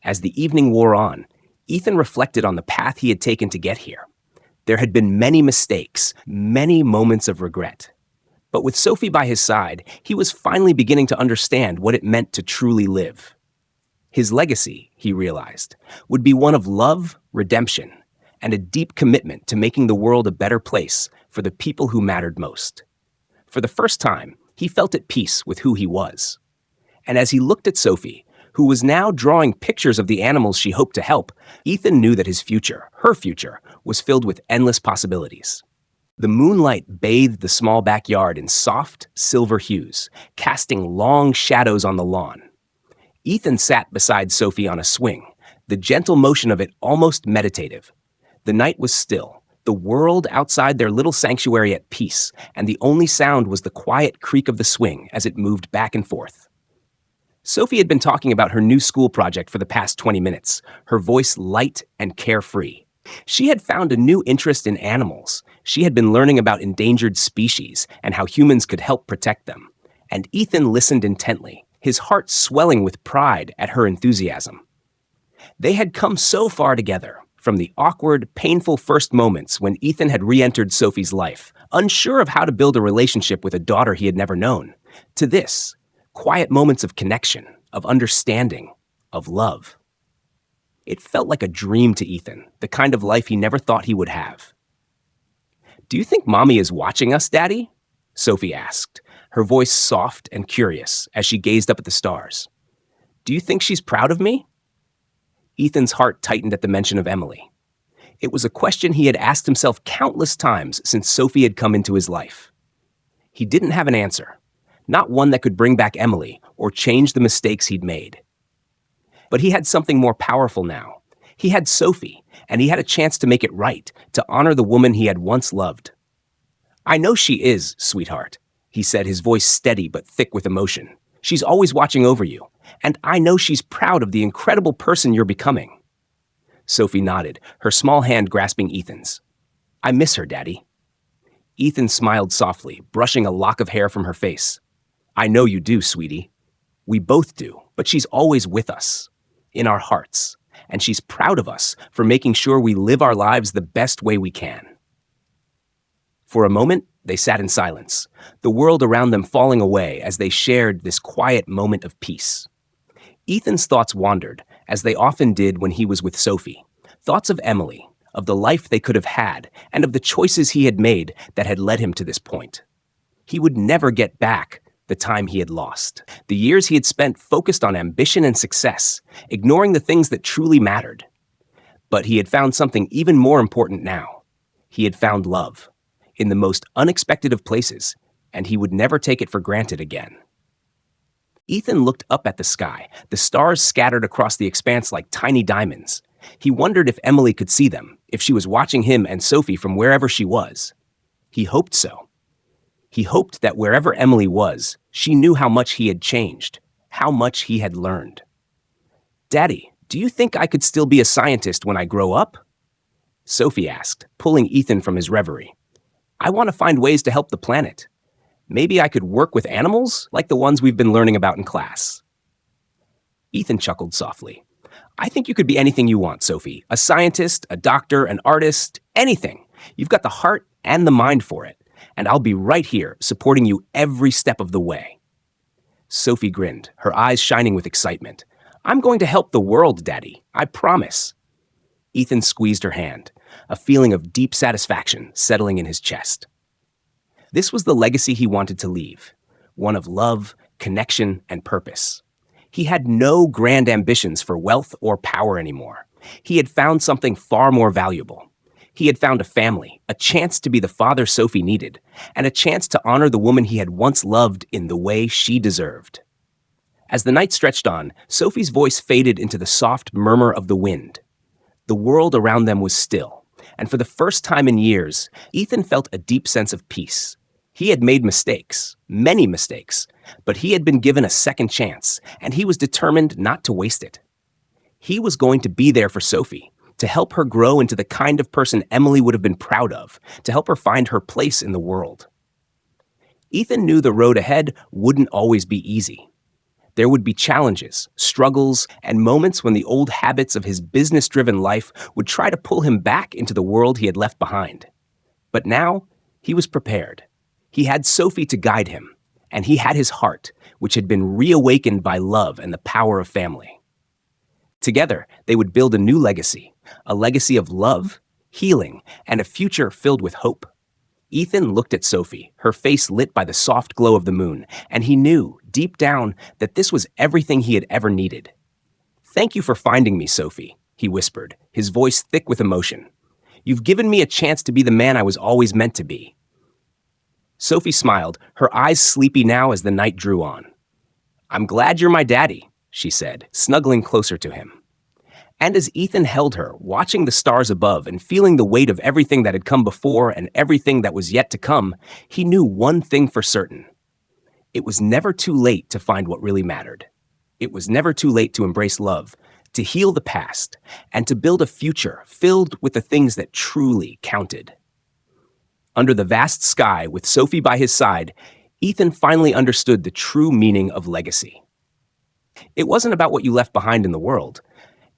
As the evening wore on, Ethan reflected on the path he had taken to get here. There had been many mistakes, many moments of regret. But with Sophie by his side, he was finally beginning to understand what it meant to truly live. His legacy, he realized, would be one of love, redemption, and a deep commitment to making the world a better place for the people who mattered most. For the first time, he felt at peace with who he was. And as he looked at Sophie, who was now drawing pictures of the animals she hoped to help, Ethan knew that his future, her future, was filled with endless possibilities. The moonlight bathed the small backyard in soft, silver hues, casting long shadows on the lawn. Ethan sat beside Sophie on a swing, the gentle motion of it almost meditative. The night was still, the world outside their little sanctuary at peace, and the only sound was the quiet creak of the swing as it moved back and forth. Sophie had been talking about her new school project for the past 20 minutes, her voice light and carefree. She had found a new interest in animals. She had been learning about endangered species and how humans could help protect them. And Ethan listened intently, his heart swelling with pride at her enthusiasm. They had come so far together, from the awkward, painful first moments when Ethan had re-entered Sophie's life, unsure of how to build a relationship with a daughter he had never known, to this, quiet moments of connection, of understanding, of love. It felt like a dream to Ethan, the kind of life he never thought he would have. "Do you think Mommy is watching us, Daddy?" Sophie asked, her voice soft and curious as she gazed up at the stars. "Do you think she's proud of me?" Ethan's heart tightened at the mention of Emily. It was a question he had asked himself countless times since Sophie had come into his life. He didn't have an answer, not one that could bring back Emily or change the mistakes he'd made. But he had something more powerful now. He had Sophie, and he had a chance to make it right, to honor the woman he had once loved. "I know she is, sweetheart," he said, his voice steady but thick with emotion. "She's always watching over you, and I know she's proud of the incredible person you're becoming." Sophie nodded, her small hand grasping Ethan's. "I miss her, Daddy." Ethan smiled softly, brushing a lock of hair from her face. "I know you do, sweetie. We both do, but she's always with us, in our hearts, and she's proud of us for making sure we live our lives the best way we can." For a moment, they sat in silence, the world around them falling away as they shared this quiet moment of peace. Ethan's thoughts wandered, as they often did when he was with Sophie. Thoughts of Emily, of the life they could have had, and of the choices he had made that had led him to this point. He would never get back the time he had lost, the years he had spent focused on ambition and success, ignoring the things that truly mattered. But he had found something even more important now. He had found love, in the most unexpected of places, and he would never take it for granted again. Ethan looked up at the sky, the stars scattered across the expanse like tiny diamonds. He wondered if Emily could see them, if she was watching him and Sophie from wherever she was. He hoped so. He hoped that wherever Emily was, she knew how much he had changed, how much he had learned. "Daddy, do you think I could still be a scientist when I grow up?" Sophie asked, pulling Ethan from his reverie. "I want to find ways to help the planet. Maybe I could work with animals, like the ones we've been learning about in class." Ethan chuckled softly. "I think you could be anything you want, Sophie. A scientist, a doctor, an artist, anything. You've got the heart and the mind for it, and I'll be right here, supporting you every step of the way." Sophie grinned, her eyes shining with excitement. "I'm going to help the world, Daddy. I promise." Ethan squeezed her hand, a feeling of deep satisfaction settling in his chest. This was the legacy he wanted to leave, one of love, connection, and purpose. He had no grand ambitions for wealth or power anymore. He had found something far more valuable. He had found a family, a chance to be the father Sophie needed, and a chance to honor the woman he had once loved in the way she deserved. As the night stretched on, Sophie's voice faded into the soft murmur of the wind. The world around them was still, and for the first time in years, Ethan felt a deep sense of peace. He had made mistakes, many mistakes, but he had been given a second chance, and he was determined not to waste it. He was going to be there for Sophie, to help her grow into the kind of person Emily would have been proud of, to help her find her place in the world. Ethan knew the road ahead wouldn't always be easy. There would be challenges, struggles, and moments when the old habits of his business-driven life would try to pull him back into the world he had left behind. But now, he was prepared. He had Sophie to guide him, and he had his heart, which had been reawakened by love and the power of family. Together, they would build a new legacy, a legacy of love, healing, and a future filled with hope. Ethan looked at Sophie, her face lit by the soft glow of the moon, and he knew, deep down, that this was everything he had ever needed. "Thank you for finding me, Sophie," he whispered, his voice thick with emotion. "You've given me a chance to be the man I was always meant to be." Sophie smiled, her eyes sleepy now as the night drew on. "I'm glad you're my daddy," she said, snuggling closer to him. And as Ethan held her, watching the stars above and feeling the weight of everything that had come before and everything that was yet to come, he knew one thing for certain. It was never too late to find what really mattered. It was never too late to embrace love, to heal the past, and to build a future filled with the things that truly counted. Under the vast sky, with Sophie by his side, Ethan finally understood the true meaning of legacy. It wasn't about what you left behind in the world.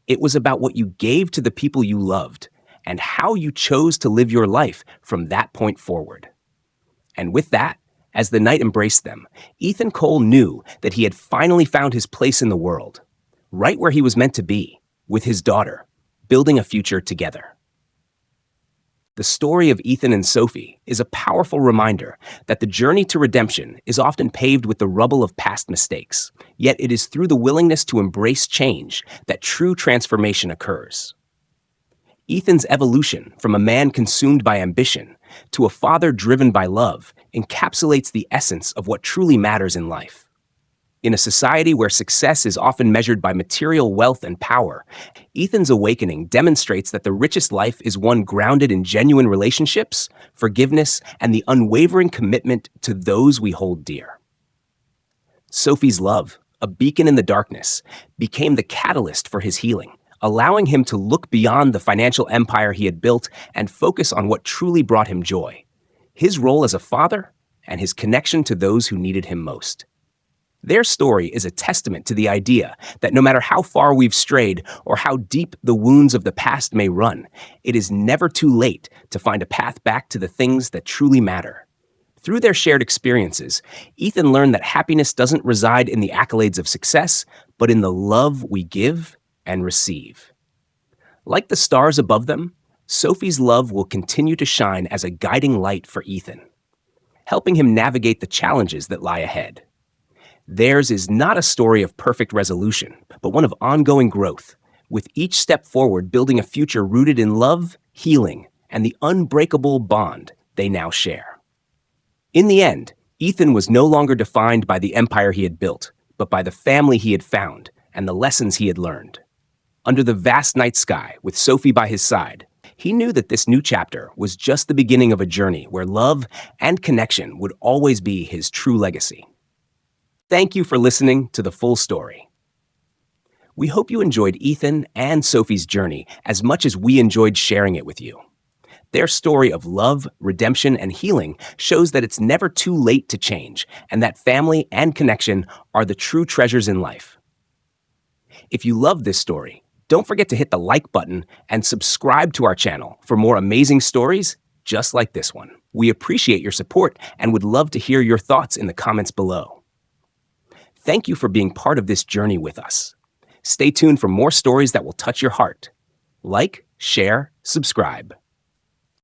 It was about what you gave to the people you loved and how you chose to live your life from that point forward. And with that, as the night embraced them, Ethan Cole knew that he had finally found his place in the world, right where he was meant to be, with his daughter, building a future together. The story of Ethan and Sophie is a powerful reminder that the journey to redemption is often paved with the rubble of past mistakes, yet it is through the willingness to embrace change that true transformation occurs. Ethan's evolution from a man consumed by ambition to a father driven by love encapsulates the essence of what truly matters in life. In a society where success is often measured by material wealth and power, Ethan's awakening demonstrates that the richest life is one grounded in genuine relationships, forgiveness, and the unwavering commitment to those we hold dear. Sophie's love, a beacon in the darkness, became the catalyst for his healing, allowing him to look beyond the financial empire he had built and focus on what truly brought him joy: his role as a father and his connection to those who needed him most. Their story is a testament to the idea that no matter how far we've strayed or how deep the wounds of the past may run, it is never too late to find a path back to the things that truly matter. Through their shared experiences, Ethan learned that happiness doesn't reside in the accolades of success, but in the love we give and receive. Like the stars above them, Sophie's love will continue to shine as a guiding light for Ethan, helping him navigate the challenges that lie ahead. Theirs is not a story of perfect resolution, but one of ongoing growth, with each step forward building a future rooted in love, healing, and the unbreakable bond they now share. In the end, Ethan was no longer defined by the empire he had built, but by the family he had found and the lessons he had learned. Under the vast night sky, with Sophie by his side, he knew that this new chapter was just the beginning of a journey where love and connection would always be his true legacy. Thank you for listening to The Full Story. We hope you enjoyed Ethan and Sophie's journey as much as we enjoyed sharing it with you. Their story of love, redemption, and healing shows that it's never too late to change, and that family and connection are the true treasures in life. If you love this story, don't forget to hit the like button and subscribe to our channel for more amazing stories just like this one. We appreciate your support and would love to hear your thoughts in the comments below. Thank you for being part of this journey with us. Stay tuned for more stories that will touch your heart. Like, share, subscribe.